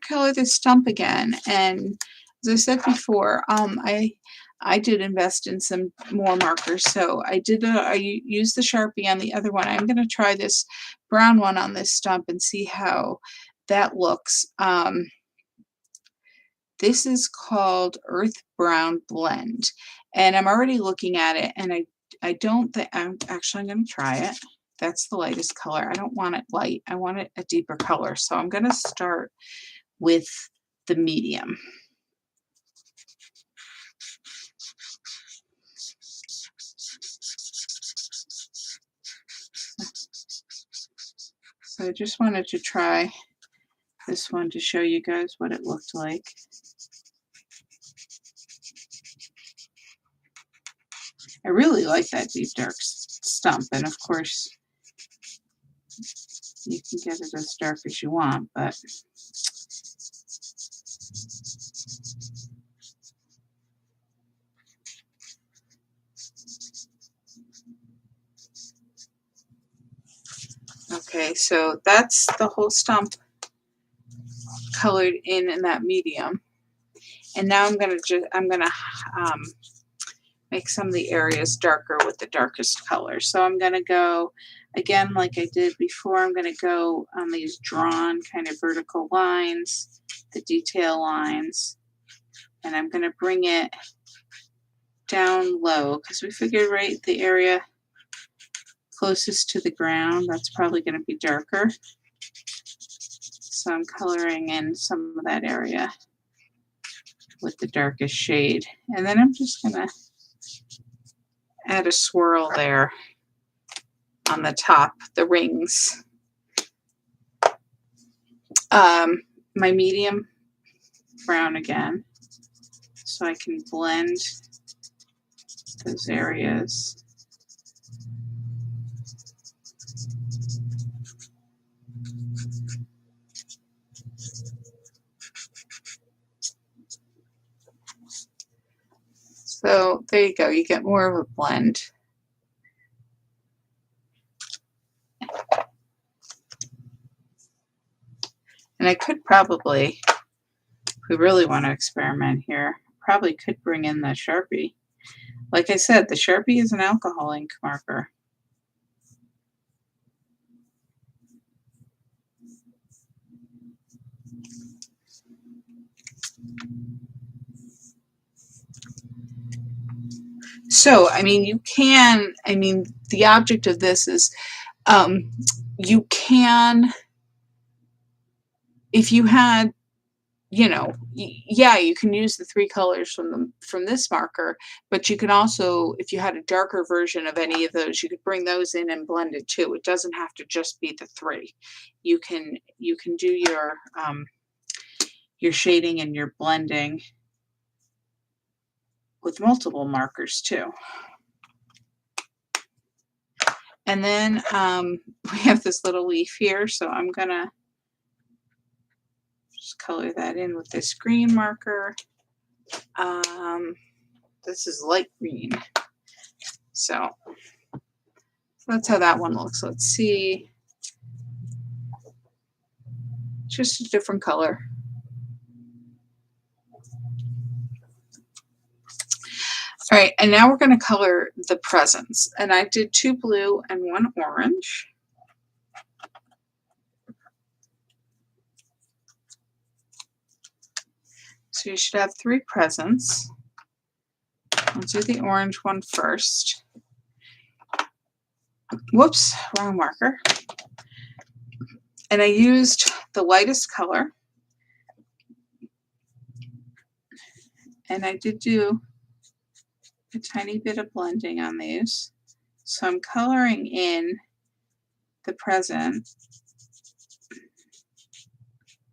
color this stump again, and as I said before, I did invest in some more markers. So I used the Sharpie on the other one. I'm going to try this brown one on this stump and see how that looks. This is called Earth Brown Blend, and I'm already looking at it, and I don't think I'm going to try it. That's the lightest color. I don't want it light. I want it a deeper color. So I'm going to start with the medium. So I just wanted to try this one to show you guys what it looked like. I really like that deep dark stump, and of course you can get it as dark as you want, but okay, so that's the whole stump colored in that medium. And now I'm gonna make some of the areas darker with the darkest color. So I'm gonna go again like I did before. I'm gonna go on these drawn kind of vertical lines, the detail lines, and I'm gonna bring it down low because we figured right the area closest to the ground, that's probably gonna be darker. So I'm coloring in some of that area with the darkest shade. And then I'm just gonna add a swirl there on the top, the rings. My medium brown again so I can blend those areas. So there you go, you get more of a blend. And I could probably, if we really want to experiment here, probably could bring in the Sharpie. Like I said, the Sharpie is an alcohol ink marker. So, I mean, you can, I mean, the object of this is you can, if you had, you know, yeah, you can use the 3 colors from this marker, but you can also, if you had a darker version of any of those, you could bring those in and blend it too. It doesn't have to just be the 3. You can do your shading and your blending with multiple markers too. And then we have this little leaf here, so I'm gonna just color that in with this green marker. This is light green. So that's how that one looks. Let's see. Just a different color. All right, and now we're going to color the presents. And I did 2 blue and 1 orange. So you should have 3 presents. I'll do the orange one first. Whoops, wrong marker. And I used the lightest color. And I did do a tiny bit of blending on these. So I'm coloring in the present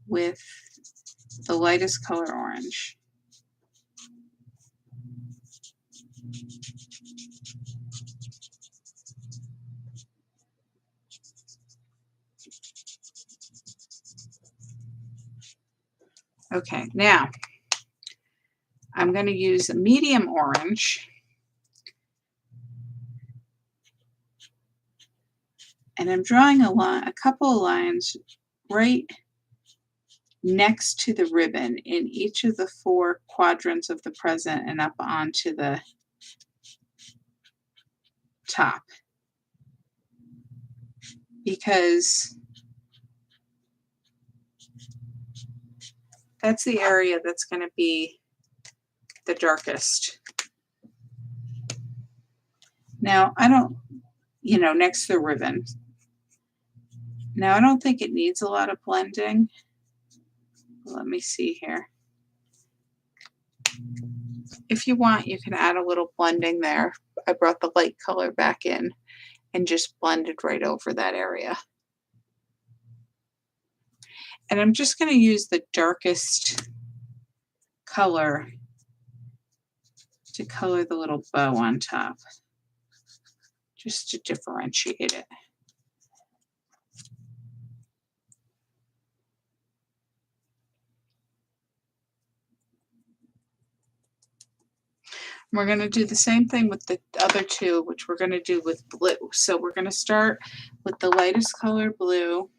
with the lightest color orange. Okay, now I'm going to use a medium orange, and I'm drawing a line, a couple of lines right next to the ribbon in each of the 4 quadrants of the present and up onto the top, because that's the area that's going to be the darkest. Now, I don't, you know, next to the ribbon. Now, I don't think it needs a lot of blending. Let me see here. If you want, you can add a little blending there. I brought the light color back in and just blended right over that area. And I'm just going to use the darkest color to color the little bow on top, just to differentiate it. We're going to do the same thing with the other 2, which we're going to do with blue. So we're going to start with the lightest color blue,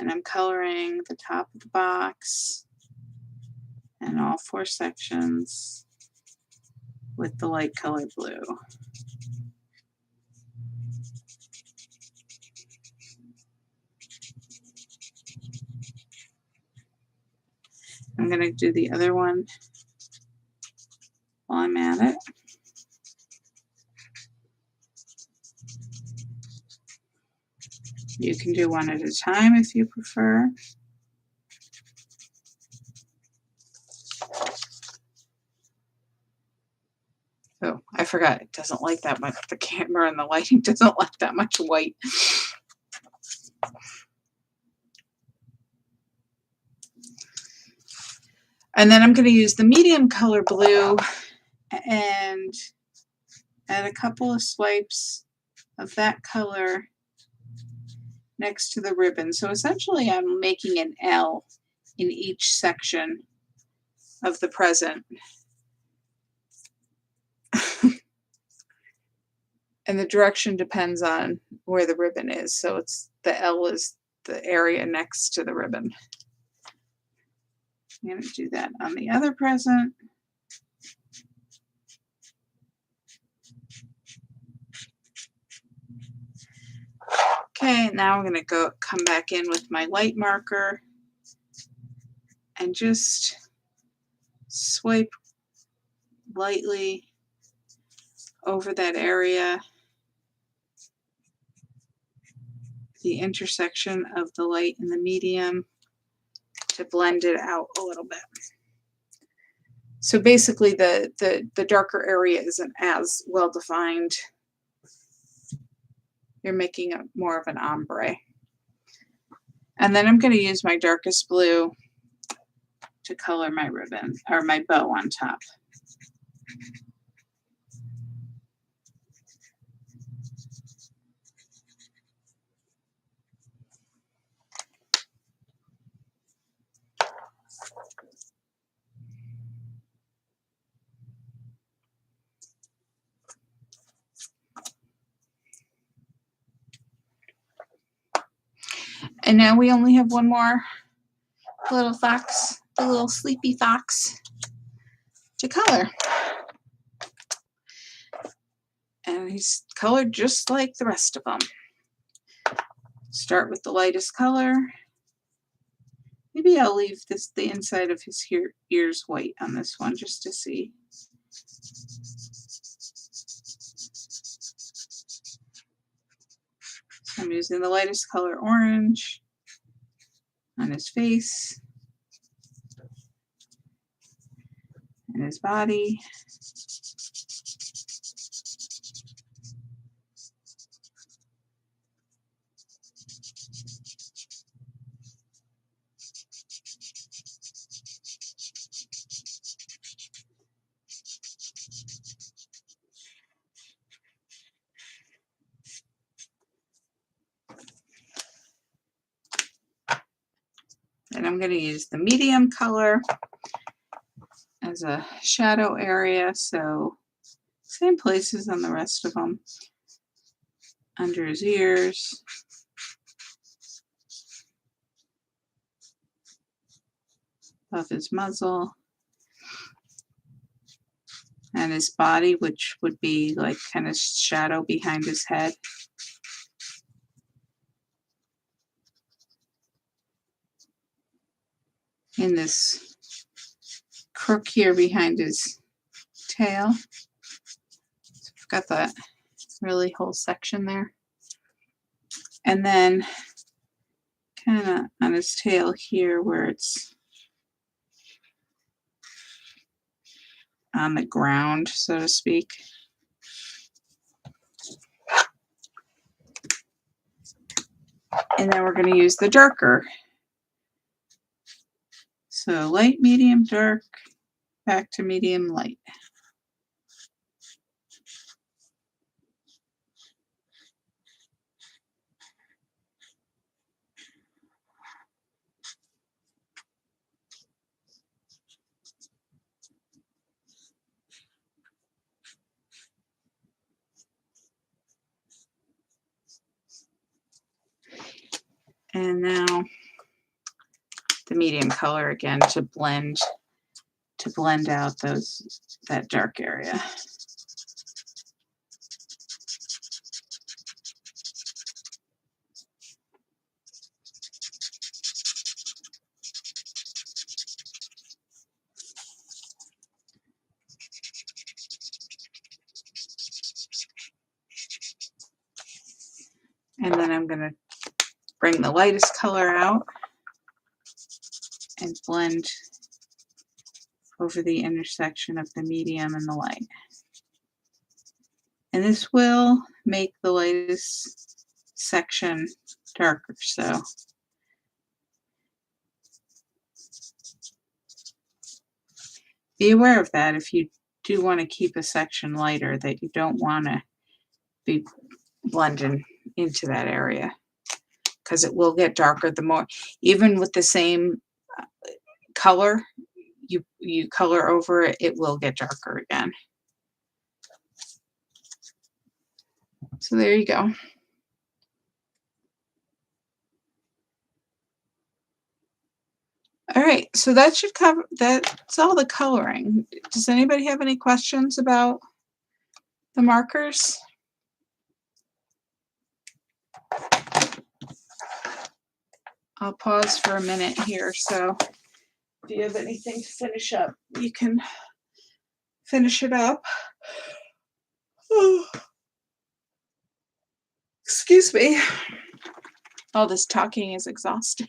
and I'm coloring the top of the box and all 4 sections with the light color blue. I'm going to do the other one while I'm at it. You can do one at a time if you prefer. Oh, I forgot, it doesn't like that much. The camera and the lighting doesn't like that much white. And then I'm going to use the medium color blue and add a couple of swipes of that color next to the ribbon. So essentially I'm making an L in each section of the present. And the direction depends on where the ribbon is. So it's the L is the area next to the ribbon. I'm going to do that on the other present. Okay, now I'm going to come back in with my light marker and just swipe lightly over that area, the intersection of the light and the medium, to blend it out a little bit. So basically the darker area isn't as well defined. You're making it more of an ombre. And then I'm going to use my darkest blue to color my ribbon or my bow on top. And now we only have one more little fox, the little sleepy fox, to color. And he's colored just like the rest of them. Start with the lightest color. Maybe I'll leave the inside of his ears white on this one just to see. So I'm using the lightest color, orange, on his face and his body. And I'm going to use the medium color as a shadow area, so same places on the rest of them. Under his ears, above his muzzle, and his body, which would be like kind of shadow behind his head. In this crook here behind his tail. So I've got that really whole section there. And then kind of on his tail here where it's on the ground, so to speak. And then we're going to use the darker. So light, medium, dark, back to medium, light. And now the medium color again to blend out that dark area. And then I'm going to bring the lightest color out and blend over the intersection of the medium and the light. And this will make the lightest section darker. So be aware of that if you do want to keep a section lighter, that you don't want to be blending into that area, because it will get darker the more, even with the same color, you color over it, it will get darker again. So there you go. All right, so that should cover, that's all the coloring. Does anybody have any questions about the markers? I'll pause for a minute here, so if you have anything to finish up, you can finish it up. Oh, excuse me. All this talking is exhausting.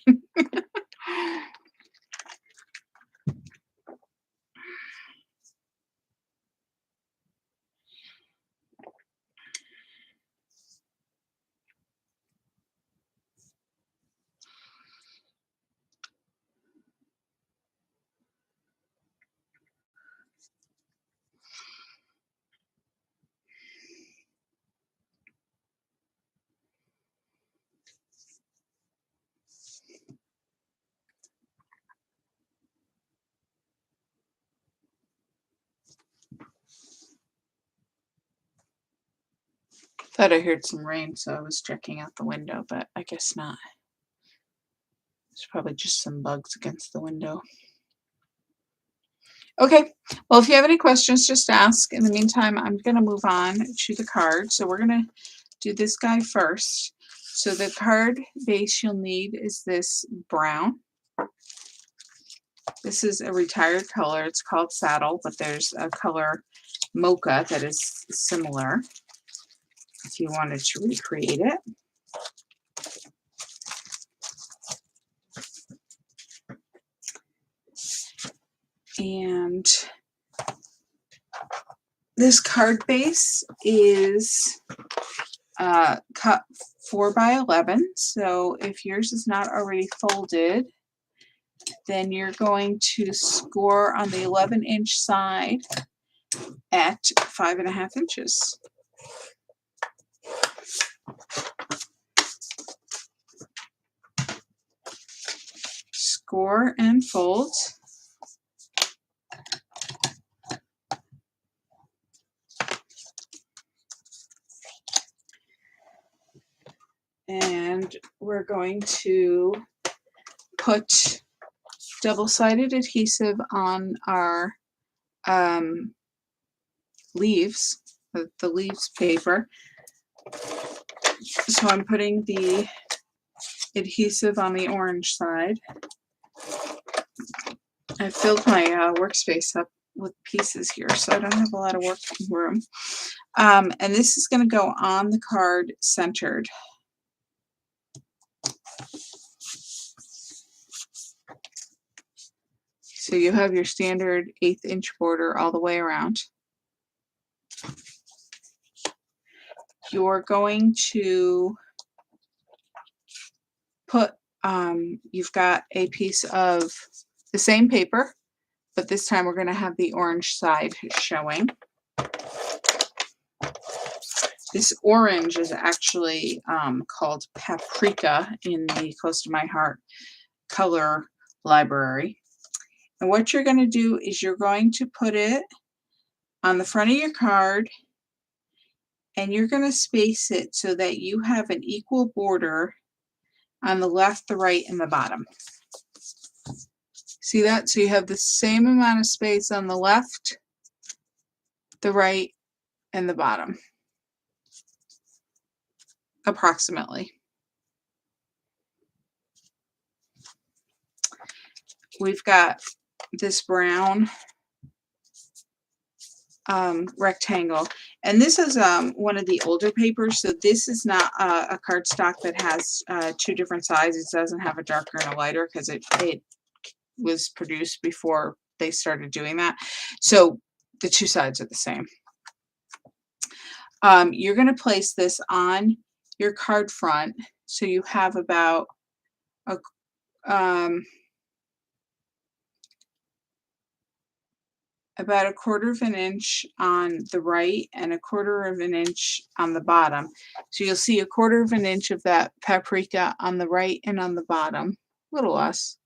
Thought I heard some rain, so I was checking out the window, but I guess not. There's probably just some bugs against the window. Okay, well, if you have any questions, just ask. In the meantime, I'm going to move on to the card. So we're going to do this guy first. So the card base you'll need is this brown. This is a retired color. It's called Saddle, but there's a color Mocha that is similar if you wanted to recreate it. And this card base is cut 4 by 11. So if yours is not already folded, then you're going to score on the 11-inch side at 5.5 inches. Score and fold. And we're going to put double-sided adhesive on our leaves, the leaves paper. So I'm putting the adhesive on the orange side. I filled my workspace up with pieces here, so I don't have a lot of working room. And this is going to go on the card centered. So you have your standard 1/8-inch border all the way around. You're going to put, you've got a piece of the same paper, but this time we're going to have the orange side showing. This orange is actually called Paprika in the Close to My Heart color library. And what you're going to do is you're going to put it on the front of your card, and you're going to space it so that you have an equal border on the left, the right, and the bottom. See that? So you have the same amount of space on the left, the right, and the bottom, approximately. We've got this brown rectangle, and this is one of the older papers, so this is not a cardstock that has 2 different sizes. It doesn't have a darker and a lighter because it was produced before they started doing that, so the 2 sides are the same. You're going to place this on your card front, so you have about a about 1/4 of an inch on the right and 1/4 of an inch on the bottom. So you'll see 1/4 of an inch of that paprika on the right and on the bottom, a little less,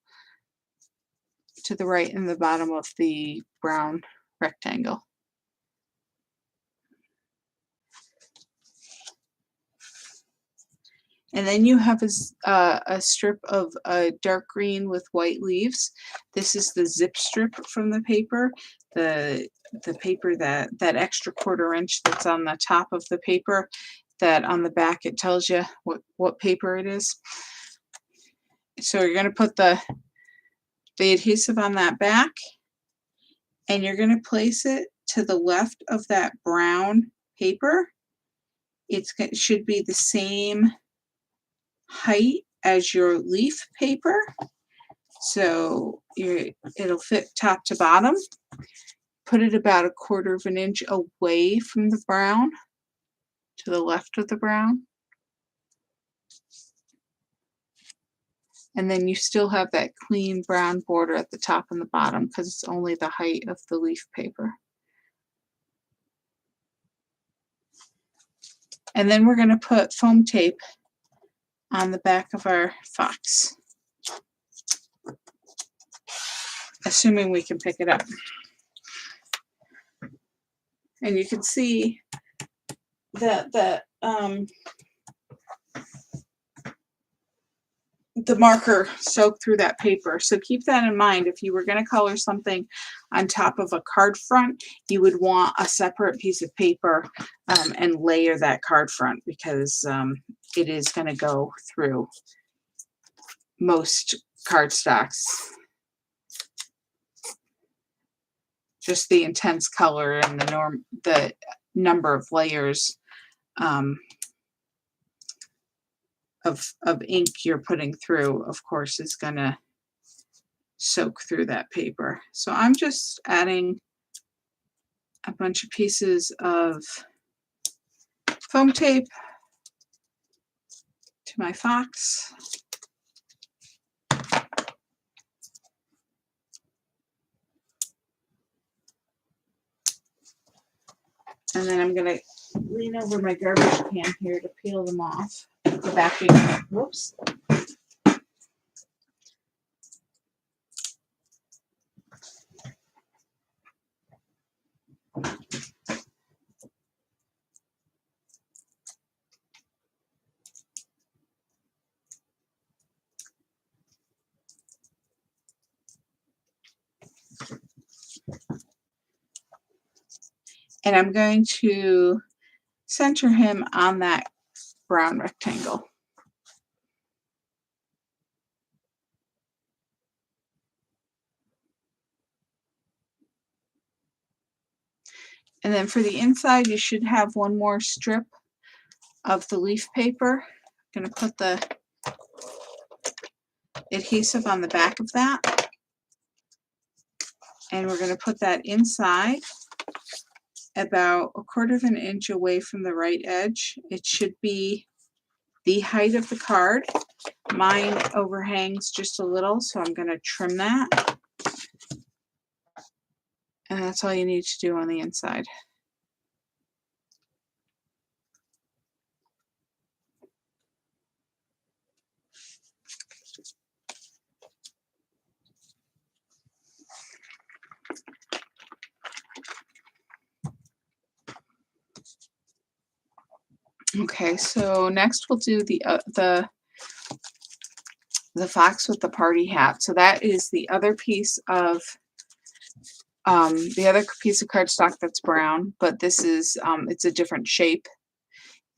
to the right and the bottom of the brown rectangle. And then you have a strip of dark green with white leaves. This is the zip strip from the paper. The paper that extra 1/4 inch that's on the top of the paper, that on the back it tells you what paper it is. So you're going to put the adhesive on that back, and you're going to place it to the left of that brown paper. It should be the same height as your leaf paper, so it'll fit top to bottom. Put it about 1/4 of an inch away from the brown, to the left of the brown, and then you still have that clean brown border at the top and the bottom because it's only the height of the leaf paper. And then we're going to put foam tape on the back of our fox, assuming we can pick it up. And you can see that the marker soaked through that paper. So keep that in mind. If you were going to color something on top of a card front, you would want a separate piece of paper and layer that card front, because it is going to go through most cardstocks. Just the intense color and the number of layers of ink you're putting through, of course, is going to soak through that paper. So I'm just adding a bunch of pieces of foam tape to my fox. And then I'm going to lean over my garbage can here to peel them off. The backing, whoops. And I'm going to center him on that brown rectangle. And then for the inside, you should have one more strip of the leaf paper. I'm going to put the adhesive on the back of that. And we're going to put that inside about 1/4 of an inch away from the right edge. It should be the height of the card. Mine overhangs just a little, so I'm going to trim that. And that's all you need to do on the inside. Okay, so next we'll do the fox with the party hat. So that is the other piece of cardstock that's brown, but this is it's a different shape.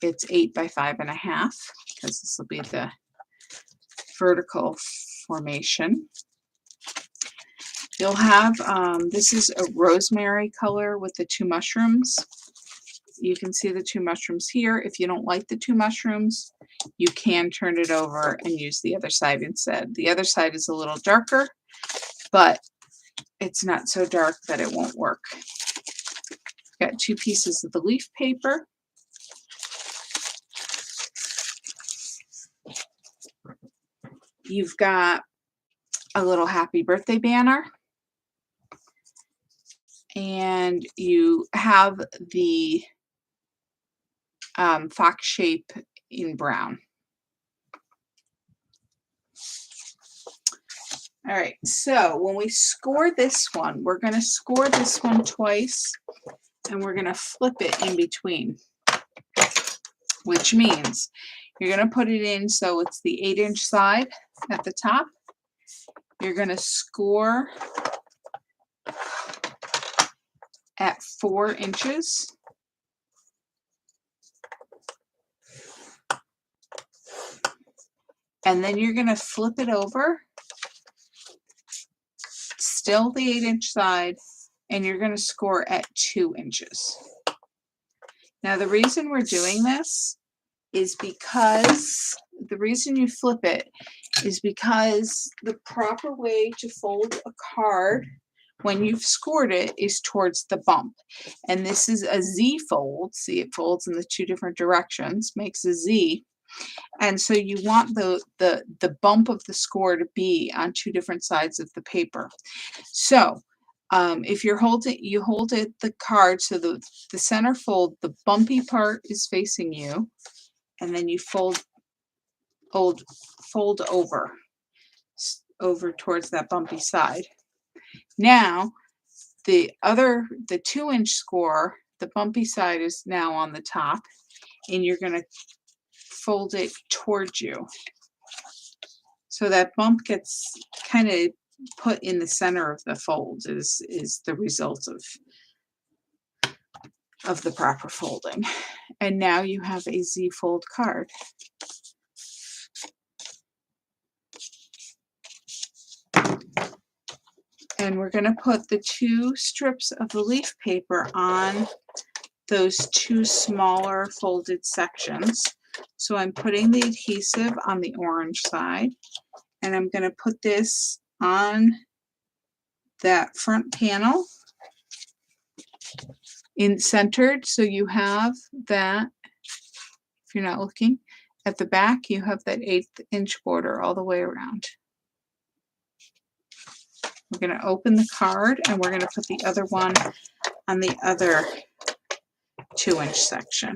It's 8 by 5.5, because this will be the vertical formation. You'll have this is a rosemary color with the 2 mushrooms. You can see the 2 mushrooms here. If you don't like the 2 mushrooms, you can turn it over and use the other side instead. The other side is a little darker, but it's not so dark that it won't work. Got 2 pieces of the leaf paper. You've got a little happy birthday banner. and you have the fox shape in brown. All right, so when we score this one, we're going to score this one twice, and we're going to flip it in between, which means you're going to put it in so it's the 8-inch side at the top. You're going to score at 4 inches. And then you're going to flip it over, still the 8-inch side, and you're going to score at 2 inches. Now, the reason we're doing this is because the reason you flip it is because the proper way to fold a card when you've scored it is towards the bump. And this is a Z fold. See, it folds in the 2 different directions, makes a Z. And so you want the bump of the score to be on 2 different sides of the paper. So if you hold it the card so the center fold, the bumpy part is facing you, and then you fold over towards that bumpy side. Now the 2-inch score, the bumpy side is now on the top, and you're going to fold it towards you. So that bump gets kind of put in the center of the fold is the result of the proper folding. And now you have a Z fold card. And we're going to put the 2 strips of the leaf paper on those 2 smaller folded sections. So I'm putting the adhesive on the orange side, and I'm going to put this on that front panel in centered, so you have that, if you're not looking at the back, you have that 1/8-inch border all the way around. We're going to open the card, and we're going to put the other one on the other 2-inch section.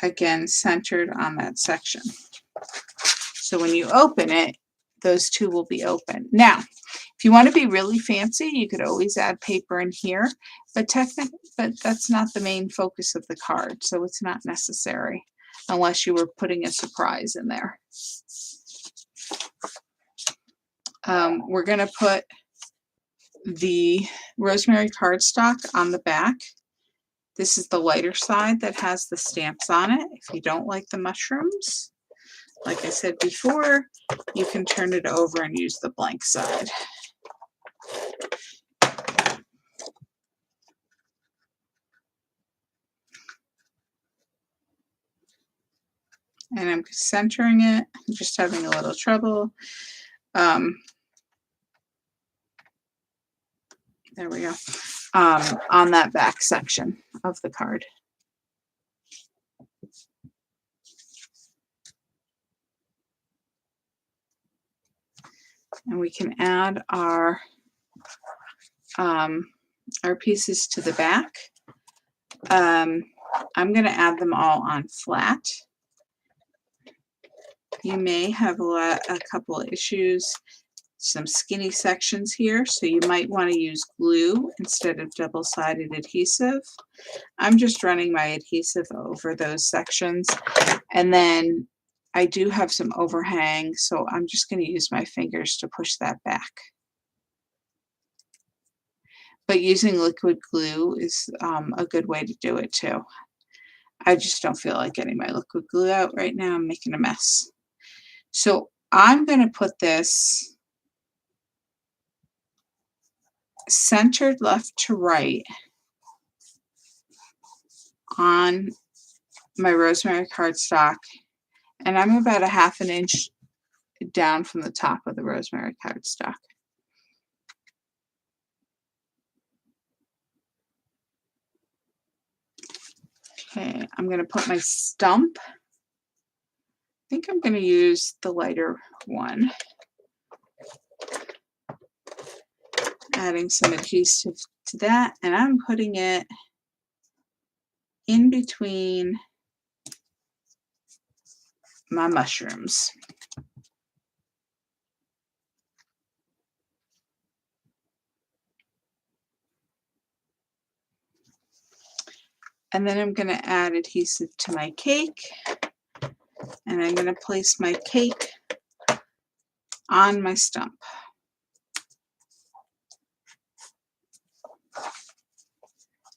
Again, centered on that section. So when you open it, those 2 will be open. Now, if you want to be really fancy, you could always add paper in here, but that's not the main focus of the card, so it's not necessary unless you were putting a surprise in there. We're going to put the rosemary cardstock on the back. This is the lighter side that has the stamps on it. If you don't like the mushrooms, like I said before, you can turn it over and use the blank side. And I'm centering it. I'm just having a little trouble. There we go. On that back section of the card. And we can add our pieces to the back. I'm going to add them all on flat. You may have a couple of issues, some skinny sections here, so you might want to use glue instead of double-sided adhesive. I'm just running my adhesive over those sections, and then I do have some overhang, so I'm just going to use my fingers to push that back. But using liquid glue is a good way to do it too. I just don't feel like getting my liquid glue out right now. I'm making a mess. So I'm going to put this centered left to right on my rosemary cardstock, and I'm about a 1/2 inch down from the top of the rosemary cardstock. Okay, I'm going to put my stump think I'm going to use the lighter one. Adding some adhesive to that, and I'm putting it in between my mushrooms. And then I'm going to add adhesive to my cake, and I'm going to place my cake on my stump.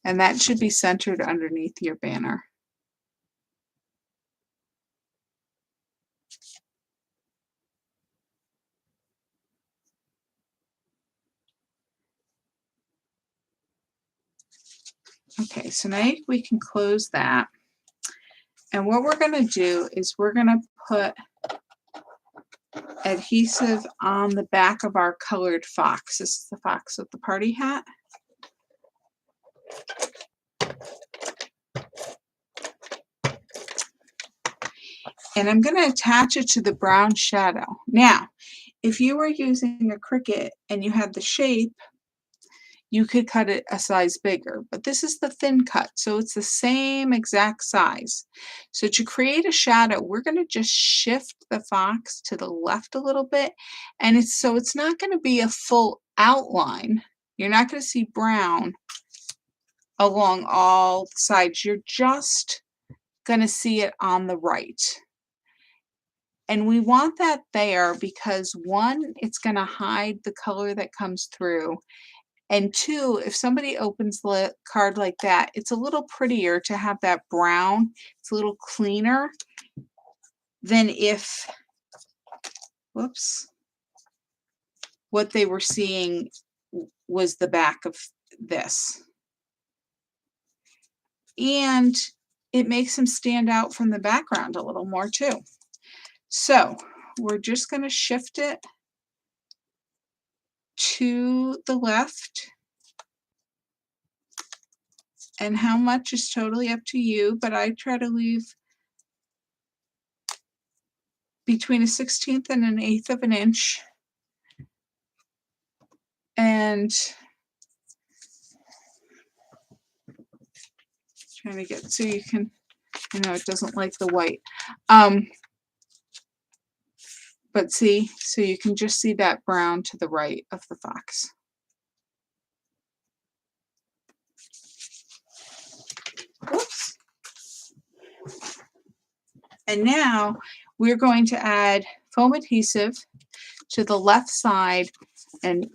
And that should be centered underneath your banner. Okay, so now we can close that. And what we're going to do is we're going to put adhesive on the back of our colored fox. This is the fox with the party hat. And I'm going to attach it to the brown shadow. Now, if you were using a Cricut and you had the shape, you could cut it a size bigger, but this is the thin cut, so it's the same exact size. So to create a shadow, we're going to just shift the fox to the left a little bit, and it's not going to be a full outline. You're not going to see brown along all sides. You're just going to see it on the right. And we want that there because one, it's going to hide the color that comes through. And two, if somebody opens the card like that, it's a little prettier to have that brown. It's a little cleaner than if, whoops, what they were seeing was the back of this. And it makes them stand out from the background a little more too. So we're just going to shift it to the left. And how much is totally up to you, but I try to leave between a 1/16 and an 1/8 of an inch. And trying to get so you can, I know it doesn't like the white. But see, so you can just see that brown to the right of the fox. Oops. And now we're going to add foam adhesive to the left side, and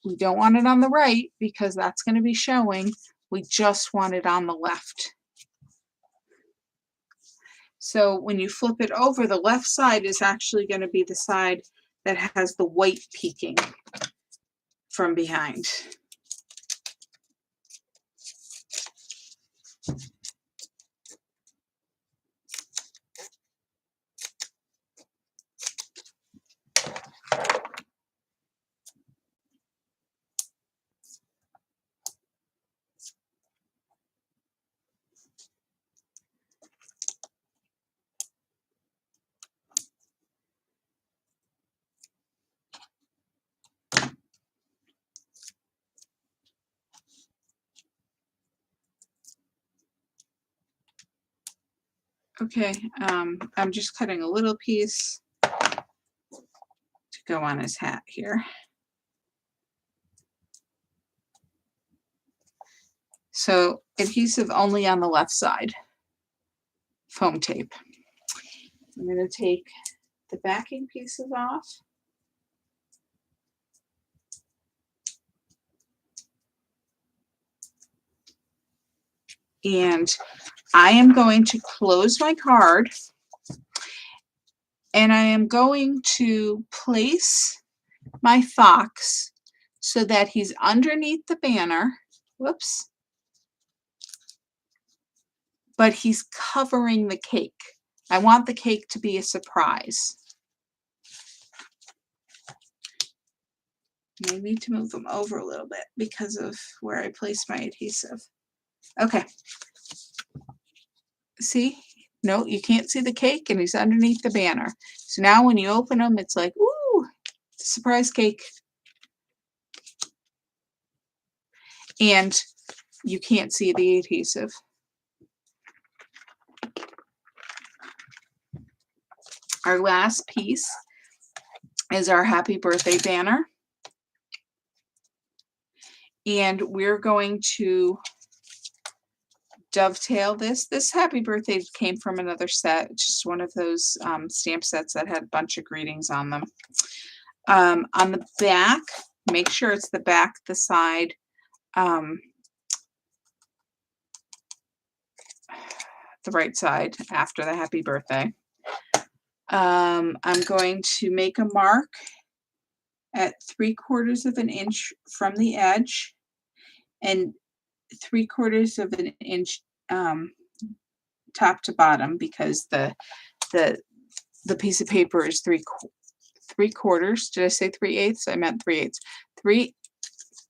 we don't want it on the right because that's going to be showing. We just want it on the left. So when you flip it over, the left side is actually going to be the side that has the white peeking from behind. Okay, I'm just cutting a little piece to go on his hat here. So adhesive only on the left side, foam tape. I'm going to take the backing pieces off. And I am going to close my card, and I am going to place my fox so that he's underneath the banner. Whoops. But he's covering the cake. I want the cake to be a surprise. I need to move them over a little bit because of where I placed my adhesive. Okay. See, No, you can't see the cake, and he's underneath the banner. So now when you open them, it's like, ooh, it's a surprise cake. And you can't see the adhesive. Our last piece is our happy birthday banner. And we're going to dovetail this. This happy birthday came from another set, just one of those stamp sets that had a bunch of greetings on them. On the back, make sure it's the back, the side, the right side after the happy birthday. I'm going to make a mark at 3/4 of an inch from the edge and 3/4 of an inch top to bottom, because the piece of paper is 3/4. Did I say 3/8? I meant 3/8.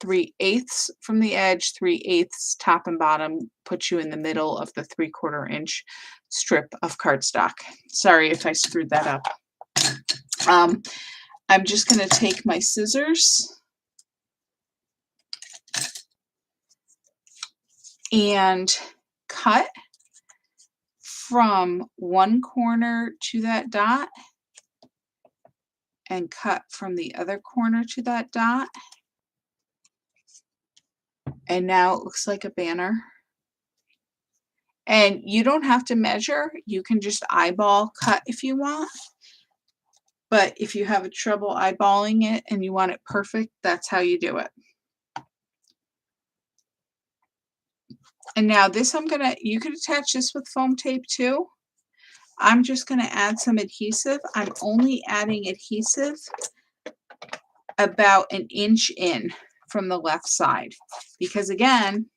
3/8 from the edge, 3/8 top and bottom, put you in the middle of the 3/4 inch strip of cardstock. Sorry if I screwed that up. I'm just going to take my scissors and cut from one corner to that dot and cut from the other corner to that dot. And now it looks like a banner. And you don't have to measure. You can just eyeball cut if you want. But if you have trouble eyeballing it and you want it perfect, that's how you do it. And now this, you could attach this with foam tape too. I'm just gonna add some adhesive. I'm only adding adhesive about an inch in from the left side, because again,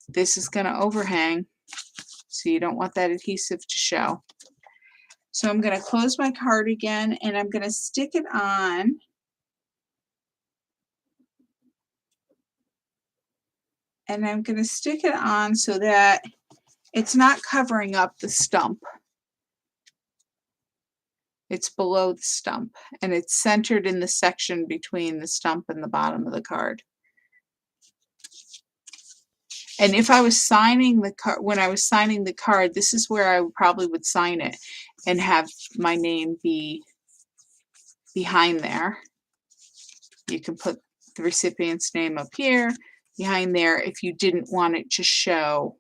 this is gonna overhang, so you don't want that adhesive to show. So I'm going to close my card again, and I'm going to stick it on. And I'm going to stick it on so that it's not covering up the stump. It's below the stump, and it's centered in the section between the stump and the bottom of the card. And if I was signing the card, when I was signing the card, this is where I probably would sign it and have my name be behind there. You can put the recipient's name up here, behind there, if you didn't want it to show.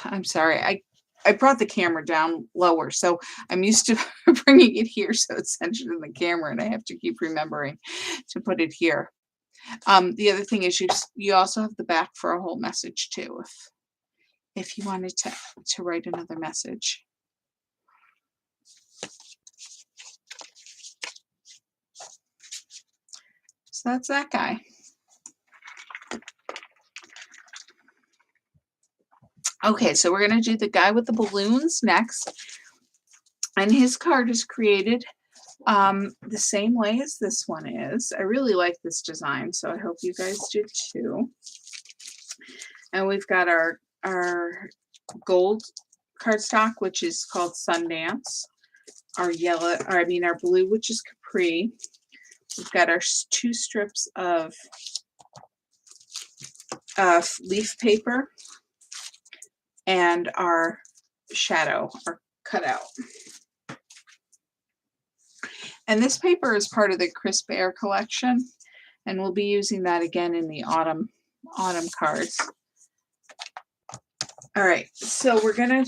I'm sorry, I brought the camera down lower, so I'm used to bringing it here so it's centered in the camera, and I have to keep remembering to put it here. The other thing is you also have the back for a whole message too, if you wanted to write another message. So that's that guy. Okay, so we're going to do the guy with the balloons next. And his card is created the same way as this one is. I really like this design, so I hope you guys do too. And we've got our gold cardstock, which is called Sundance. Our yellow, or I mean our blue, which is Capri. We've got our 2 strips of leaf paper and our shadow, our cutout. And this paper is part of the Crisp Air collection, and we'll be using that again in the autumn cards. All right, so we're gonna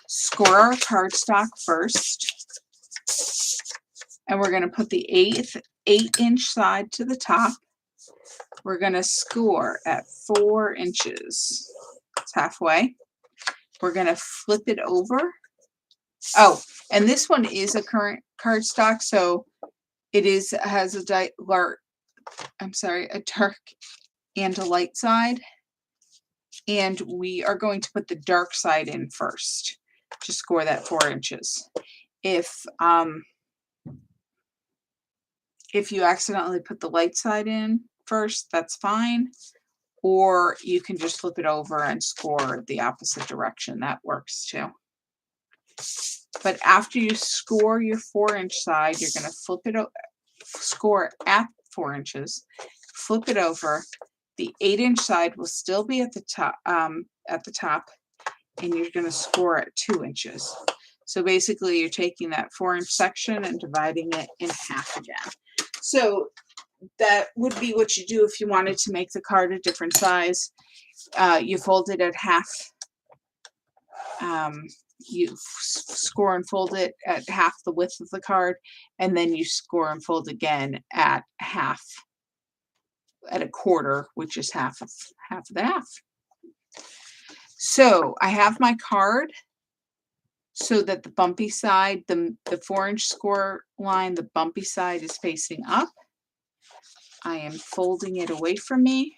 score our cardstock first, and we're gonna put the 8-inch side to the top. We're gonna score at 4 inches. It's halfway. We're gonna flip it over. Oh, and this one is a current cardstock, so it has a dark and a light side. And we are going to put the dark side in first to score that 4 inches. If you accidentally put the light side in first, that's fine. or you can just flip it over and score the opposite direction. That works too. But after you score your 4-inch side, you're going to flip it score at 4 inches, flip it over. The 8-inch side will still be at the top, and you're going to score at 2 inches. So basically, you're taking that 4-inch section and dividing it in half again. So that would be what you do if you wanted to make the card a different size. You fold it at half. You score and fold it at half the width of the card, and then you score and fold again at half, at a quarter, which is half of the half. So I have my card so that the bumpy side, the 4-inch score line, the bumpy side is facing up. I am folding it away from me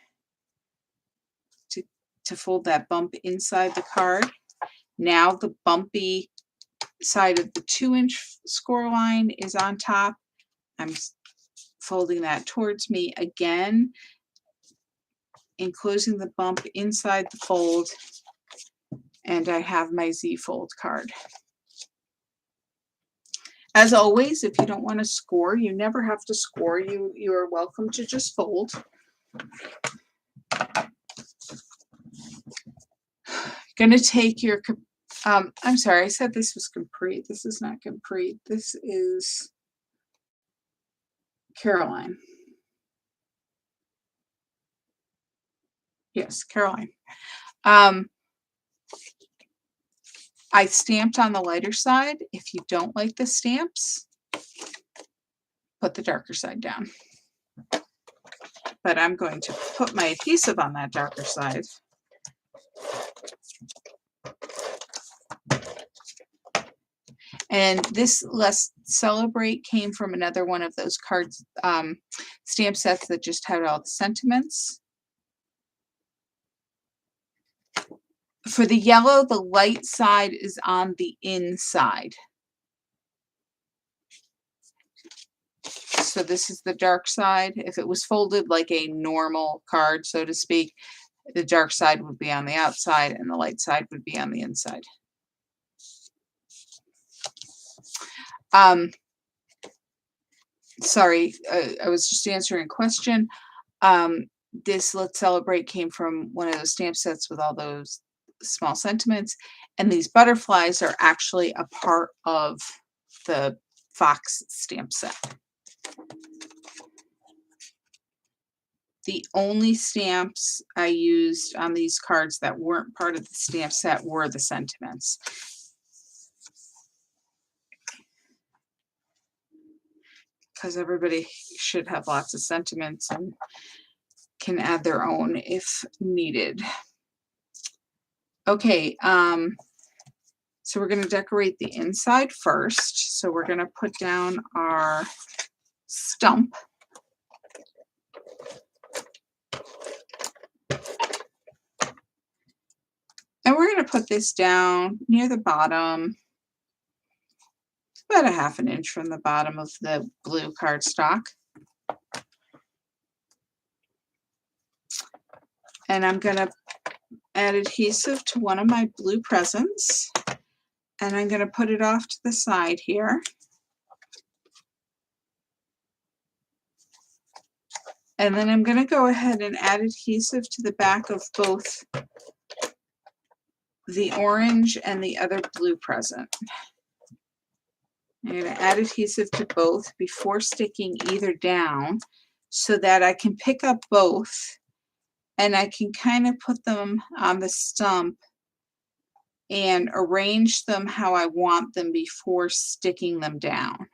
to fold that bump inside the card. Now the bumpy side of the 2-inch score line is on top. I'm folding that towards me again, enclosing the bump inside the fold, and I have my Z fold card. As always, if you don't want to score, you never have to score. You are welcome to just fold. Going to take your, I'm sorry, I said this was Capri. This is not Capri. This is Caroline. Yes, Caroline. I stamped on the lighter side. If you don't like the stamps, put the darker side down. But I'm going to put my adhesive on that darker side. And this Let's Celebrate came from another one of those cards, stamp sets that just had all the sentiments. For the yellow, the light side is on the inside. So this is the dark side. If it was folded like a normal card, so to speak, the dark side would be on the outside and the light side would be on the inside. Sorry, I was just answering a question. This Let's Celebrate came from one of those stamp sets with all those small sentiments, and these butterflies are actually a part of the Fox stamp set. The only stamps I used on these cards that weren't part of the stamp set were the sentiments. Because everybody should have lots of sentiments and can add their own if needed. Okay, so we're going to decorate the inside first. So we're going to put down our stump. And we're going to put this down near the bottom, about a ½ inch from the bottom of the blue cardstock. And I'm going to add adhesive to one of my blue presents, and I'm going to put it off to the side here. And then I'm going to go ahead and add adhesive to the back of both the orange and the other blue present. I'm going to add adhesive to both before sticking either down so that I can pick up both and I can kind of put them on the stump and arrange them how I want them before sticking them down.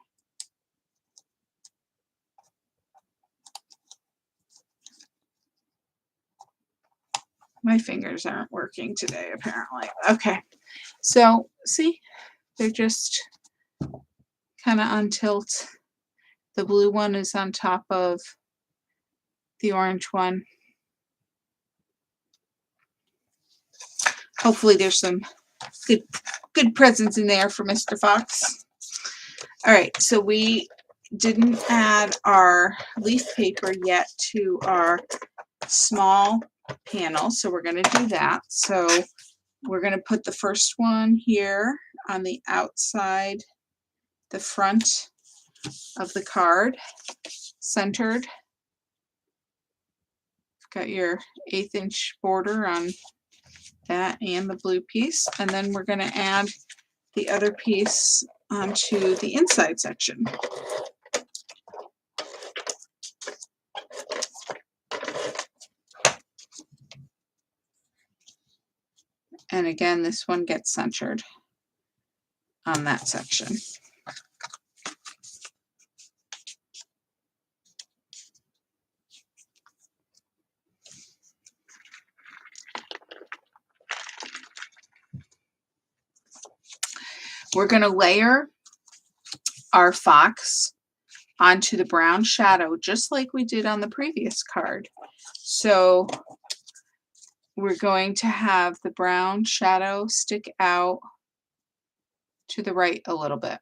My fingers aren't working today, apparently. Okay, so see, they're just kind of on tilt. The blue one is on top of the orange one. Hopefully there's some good presents in there for Mr. Fox. All right, so we didn't add our leaf paper yet to our small panel, so we're going to do that. So we're going to put the first one here on the outside, the front of the card, centered. Got your 1/8 inch border on that and the blue piece, and then we're going to add the other piece onto the inside section. And again, this one gets centered on that section. We're going to layer our fox onto the brown shadow just like we did on the previous card. So we're going to have the brown shadow stick out to the right a little bit.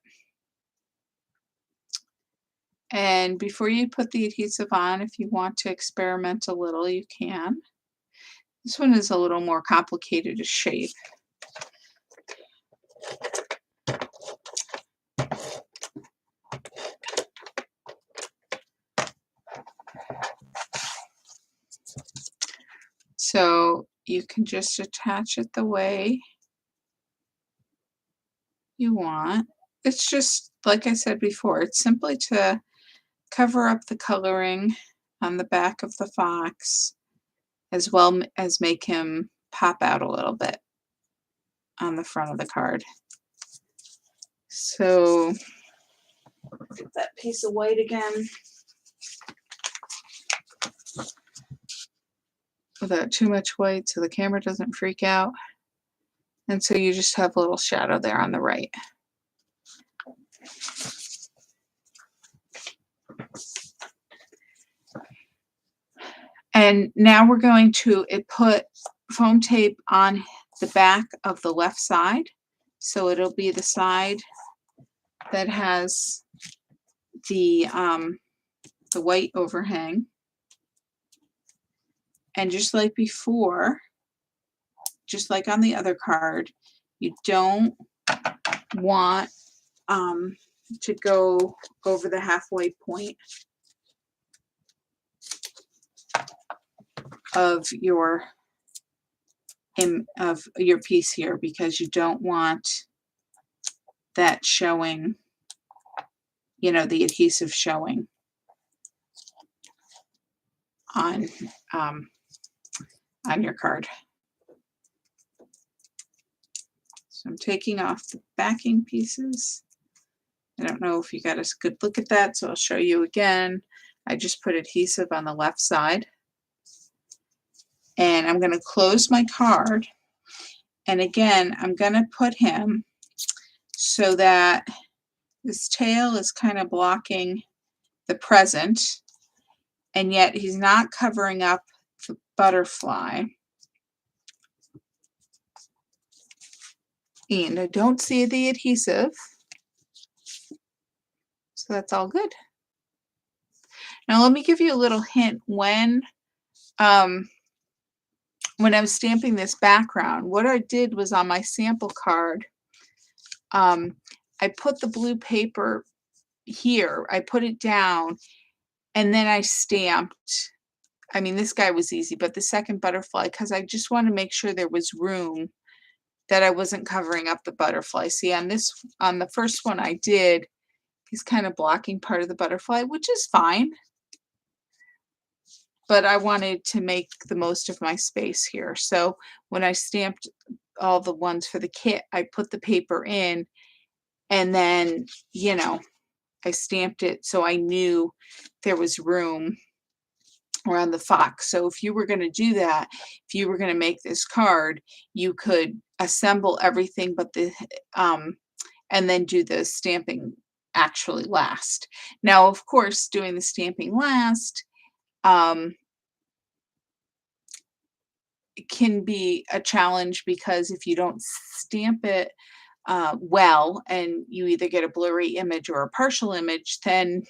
And before you put the adhesive on, if you want to experiment a little, you can. This one is a little more complicated to shape. So you can just attach it the way you want. It's just, like I said before, it's simply to cover up the coloring on the back of the fox, as well as make him pop out a little bit on the front of the card. So get that piece of white again, without too much white so the camera doesn't freak out. And so you just have a little shadow there on the right. And now we're going to put foam tape on the back of the left side. So it'll be the side that has the white overhang. And just like before, just like on the other card, you don't want to go over the halfway point of your piece here, because you don't want that showing, you know, the adhesive showing on your card. So I'm taking off the backing pieces. I don't know if you got a good look at that, so I'll show you again. I just put adhesive on the left side. And I'm going to close my card. And again, I'm going to put him so that his tail is kind of blocking the present, and yet he's not covering up the butterfly. And I don't see the adhesive, so that's all good. Now let me give you a little hint. When I was stamping this background, what I did was on my sample card, I put the blue paper here, I put it down, and then I stamped. I mean, this guy was easy, but the second butterfly, because I just want to make sure there was room, that I wasn't covering up the butterfly. See, on the first one I did, he's kind of blocking part of the butterfly, which is fine. But I wanted to make the most of my space here. So when I stamped all the ones for the kit, I put the paper in, and then, you know, I stamped it so I knew there was room around the fox. So if you were going to do that, if you were going to make this card, you could assemble everything but the and then do the stamping actually last. Now, of course, doing the stamping last it can be a challenge, because if you don't stamp it well, and you either get a blurry image or a partial image, then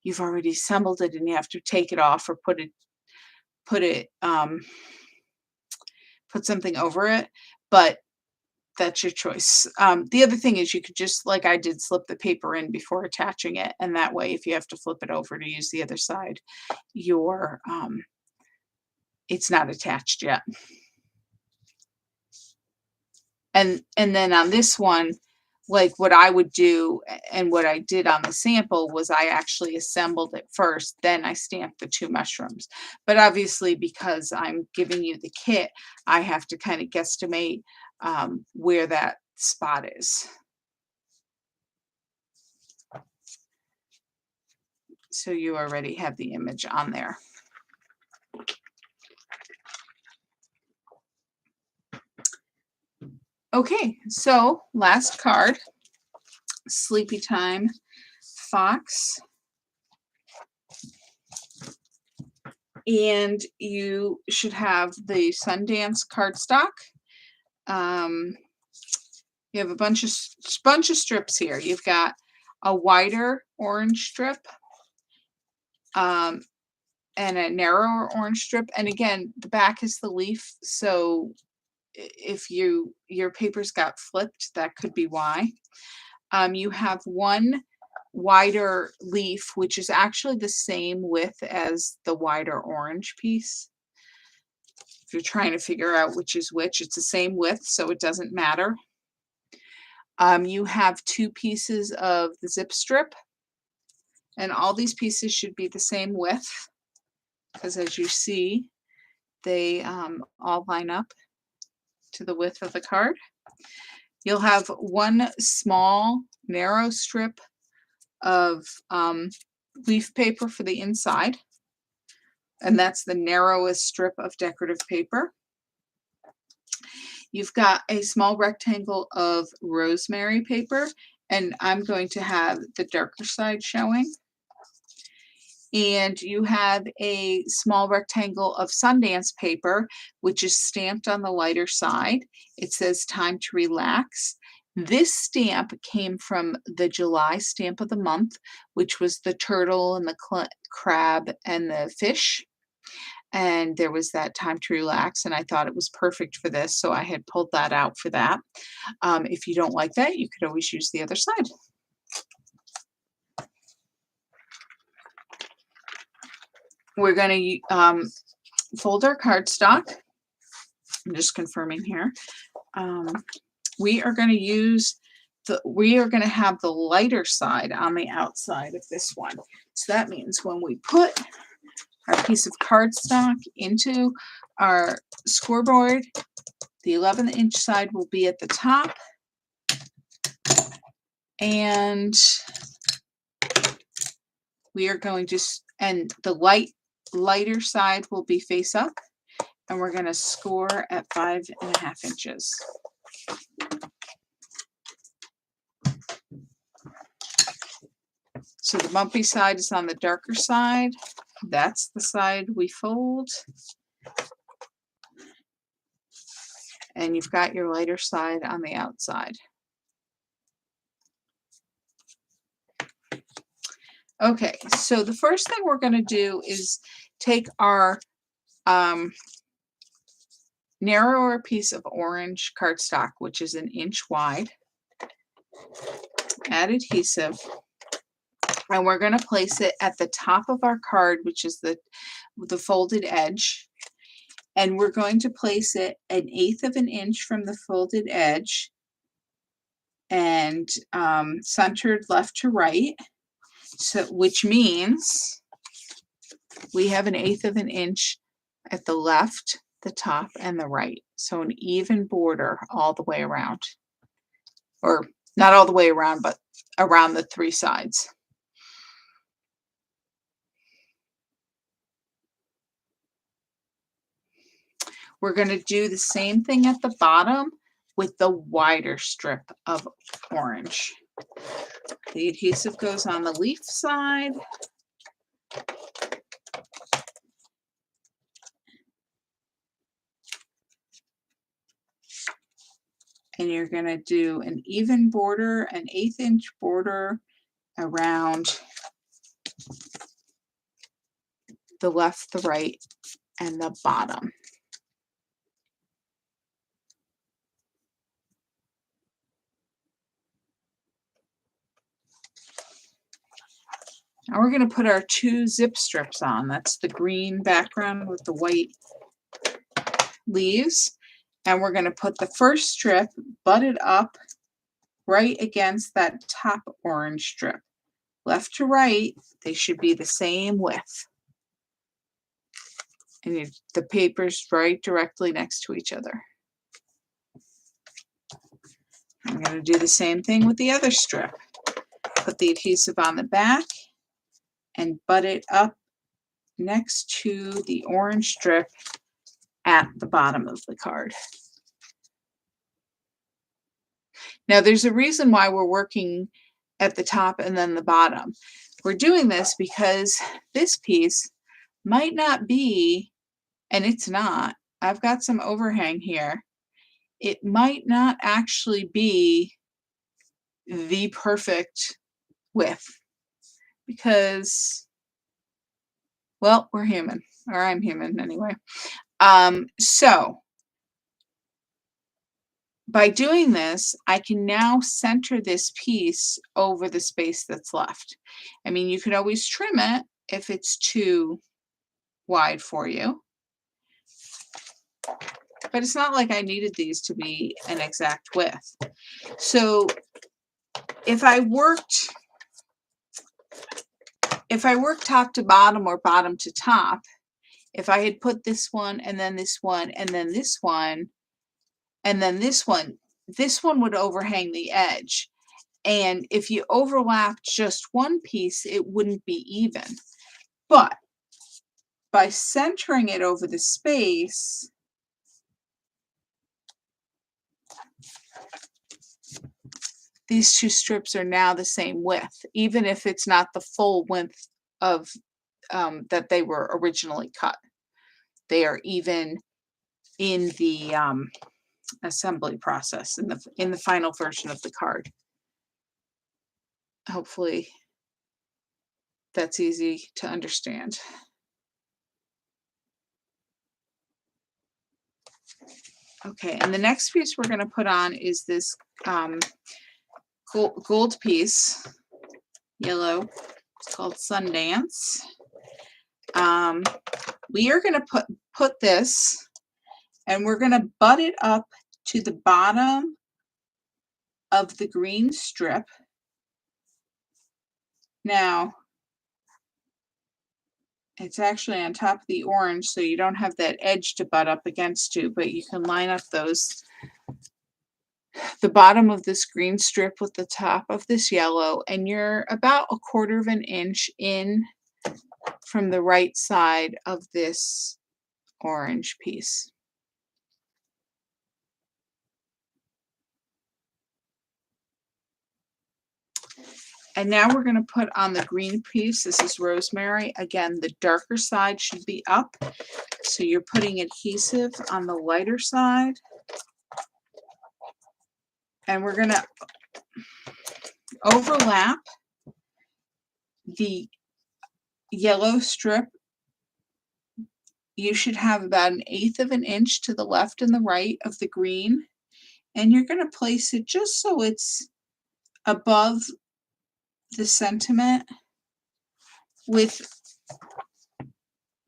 you've already assembled it and you have to take it off or put it put something over it, but that's your choice. The other thing is you could just, like I did, slip the paper in before attaching it, and that way, if you have to flip it over to use the other side, your it's not attached yet. And then on this one, like what I would do and what I did on the sample was I actually assembled it first, then I stamped the 2 mushrooms. But obviously, because I'm giving you the kit, I have to kind of guesstimate where that spot is. So you already have the image on there. Okay, so last card, Sleepy Time Fox. And you should have the Sundance cardstock. You have a bunch of strips here. You've got a wider orange strip, and a narrower orange strip. And again, the back is the leaf, so if your papers got flipped, that could be why. You have one wider leaf, which is actually the same width as the wider orange piece. If you're trying to figure out which is which, it's the same width, so it doesn't matter. You have 2 pieces of the zip strip, and all these pieces should be the same width, because as you see, they all line up to the width of the card. You'll have one small narrow strip of leaf paper for the inside, and that's the narrowest strip of decorative paper. You've got a small rectangle of rosemary paper, and I'm going to have the darker side showing. And you have a small rectangle of Sundance paper, which is stamped on the lighter side. It says "Time to Relax." This stamp came from the July stamp of the month, which was the turtle and the crab and the fish. And there was that "Time to Relax," and I thought it was perfect for this, so I had pulled that out for that. If you don't like that, you could always use the other side. We're going to fold our cardstock. I'm just confirming here. We are going to use we are going to have the lighter side on the outside of this one. So that means when we put our piece of cardstock into our scoreboard, the 11-inch side will be at the top, and we are going to, and the lighter side will be face up, and we're going to score at 5.5 inches. So the bumpy side is on the darker side. That's the side we fold. And you've got your lighter side on the outside. Okay, so the first thing we're going to do is take our narrower piece of orange cardstock, which is 1 inch wide, add adhesive, and we're going to place it at the top of our card, which is the folded edge. And we're going to place it 1/8 of an inch from the folded edge and centered left to right. So, which means we have 1/8 of an inch at the left, the top, and the right. So an even border all the way around. Or not all the way around, but around the 3 sides. We're going to do the same thing at the bottom with the wider strip of orange. The adhesive goes on the leaf side. And you're going to do an even border, an 1/8 inch border around the left, the right, and the bottom. Now we're going to put our 2 zip strips on. That's the green background with the white leaves. And we're going to put the first strip butted up right against that top orange strip. Left to right, they should be the same width. And the paper's right directly next to each other. I'm going to do the same thing with the other strip. Put the adhesive on the back and butt it up next to the orange strip at the bottom of the card. Now there's a reason why we're working at the top and then the bottom. We're doing this because this piece might not be, and it's not, I've got some overhang here. It might not actually be the perfect width because, well, we're human, or I'm human anyway. So by doing this, I can now center this piece over the space that's left. I mean, you could always trim it if it's too wide for you, but it's not like I needed these to be an exact width. So if I worked top to bottom or bottom to top, if I had put this one and then this one and then this one and then this one would overhang the edge. And if you overlapped just one piece, it wouldn't be even. But by centering it over the space, these 2 strips are now the same width, even if it's not the full width of that they were originally cut. They are even in the assembly process, in the final version of the card. Hopefully that's easy to understand. Okay, and the next piece we're going to put on is this gold piece, yellow. It's called Sundance. We are going to put this, and we're going to butt it up to the bottom of the green strip. Now, it's actually on top of the orange, so you don't have that edge to butt up against you, but you can line up the bottom of this green strip with the top of this yellow, and you're about 1/4 of an inch in from the right side of this orange piece. And now we're going to put on the green piece. This is rosemary. Again, the darker side should be up. So you're putting adhesive on the lighter side. And we're going to overlap the yellow strip. You should have about 1/8 of an inch to the left and the right of the green. And you're going to place it just so it's above the sentiment with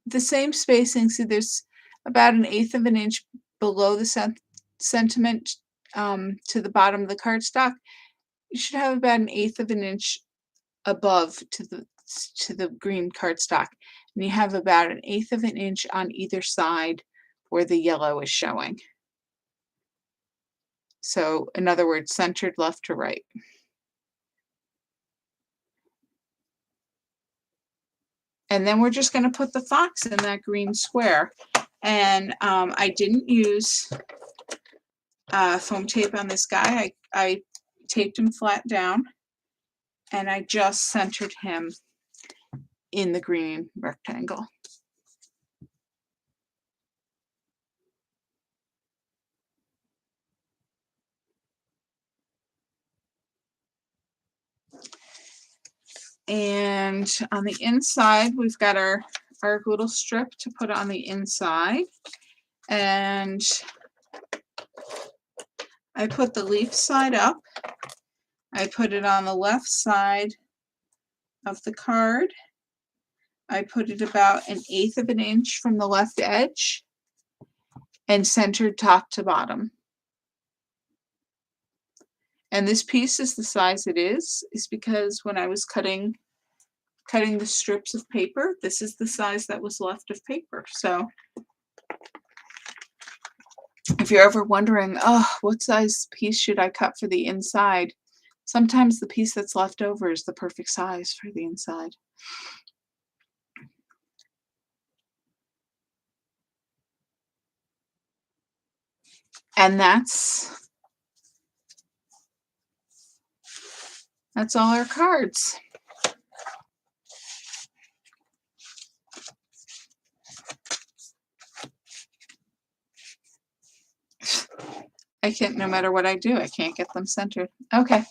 the same spacing. So there's about 1/8 of an inch below the sentiment to the bottom of the cardstock. You should have about 1/8 of an inch above to the green cardstock, and you have about 1/8 of an inch on either side where the yellow is showing. So in other words, centered left to right. And then we're just going to put the fox in that green square. And I didn't use foam tape on this guy. I taped him flat down, and I just centered him in the green rectangle. And on the inside, we've got our little strip to put on the inside. And I put the leaf side up. I put it on the left side of the card. I put it about 1/8 of an inch from the left edge and centered top to bottom. And this piece is the size it is because when I was cutting the strips of paper, this is the size that was left of paper. So if you're ever wondering, oh, what size piece should I cut for the inside? Sometimes the piece that's left over is the perfect size for the inside. And that's all our cards. I can't, no matter what I do, I can't get them centered. Okay.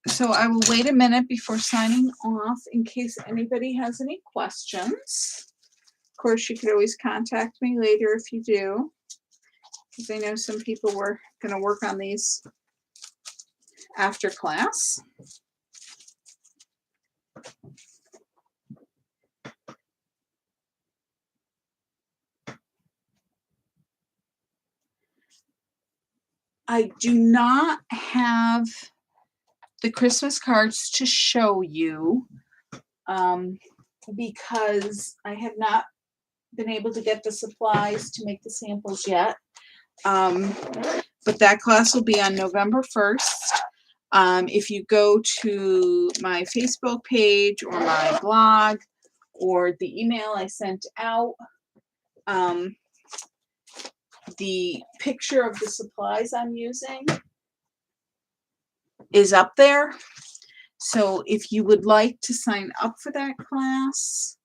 So I will wait a minute before signing off in case anybody has any questions. Of course, you could always contact me later if you do, because I know some people were going to work on these after class. I do not have the Christmas cards to show you because I have not been able to get the supplies to make the samples yet. But that class will be on November 1st. If you go to my Facebook page or my blog or the email I sent out, the picture of the supplies I'm using is up there. So if you would like to sign up for that class,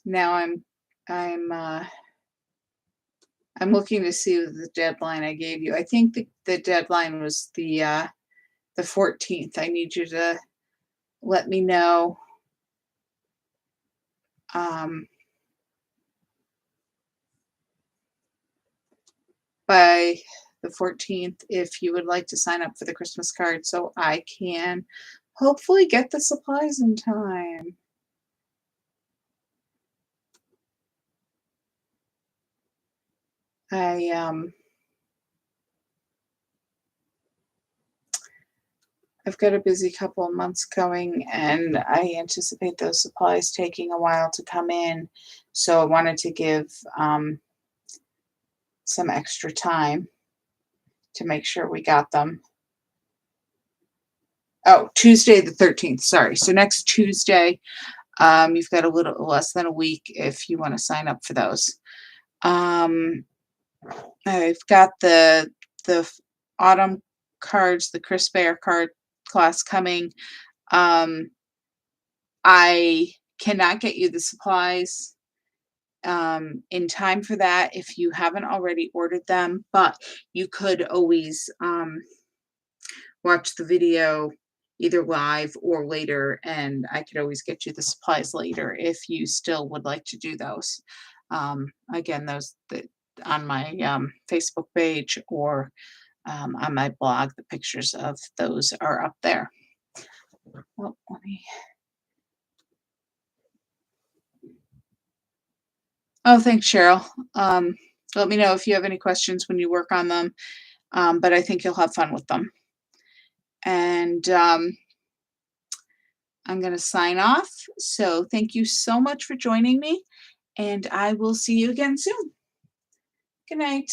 now I'm looking to see the deadline I gave you. I think the deadline was the 14th. I need you to let me know by the 14th if you would like to sign up for the Christmas card so I can hopefully get the supplies in time. I've got a busy couple of months going, and I anticipate those supplies taking a while to come in. So I wanted to give some extra time to make sure we got them. Oh, Tuesday the 13th, sorry. So next Tuesday, you've got a little less than a week if you want to sign up for those. I've got the autumn cards, the Crisp Air card class coming. I cannot get you the supplies in time for that if you haven't already ordered them, but you could always watch the video either live or later, and I could always get you the supplies later if you still would like to do those. Again, those on my Facebook page or on my blog, the pictures of those are up there. Well, let me. Oh, thanks, Cheryl. Let me know if you have any questions when you work on them, but I think you'll have fun with them. And I'm going to sign off. So thank you so much for joining me, and I will see you again soon. Good night.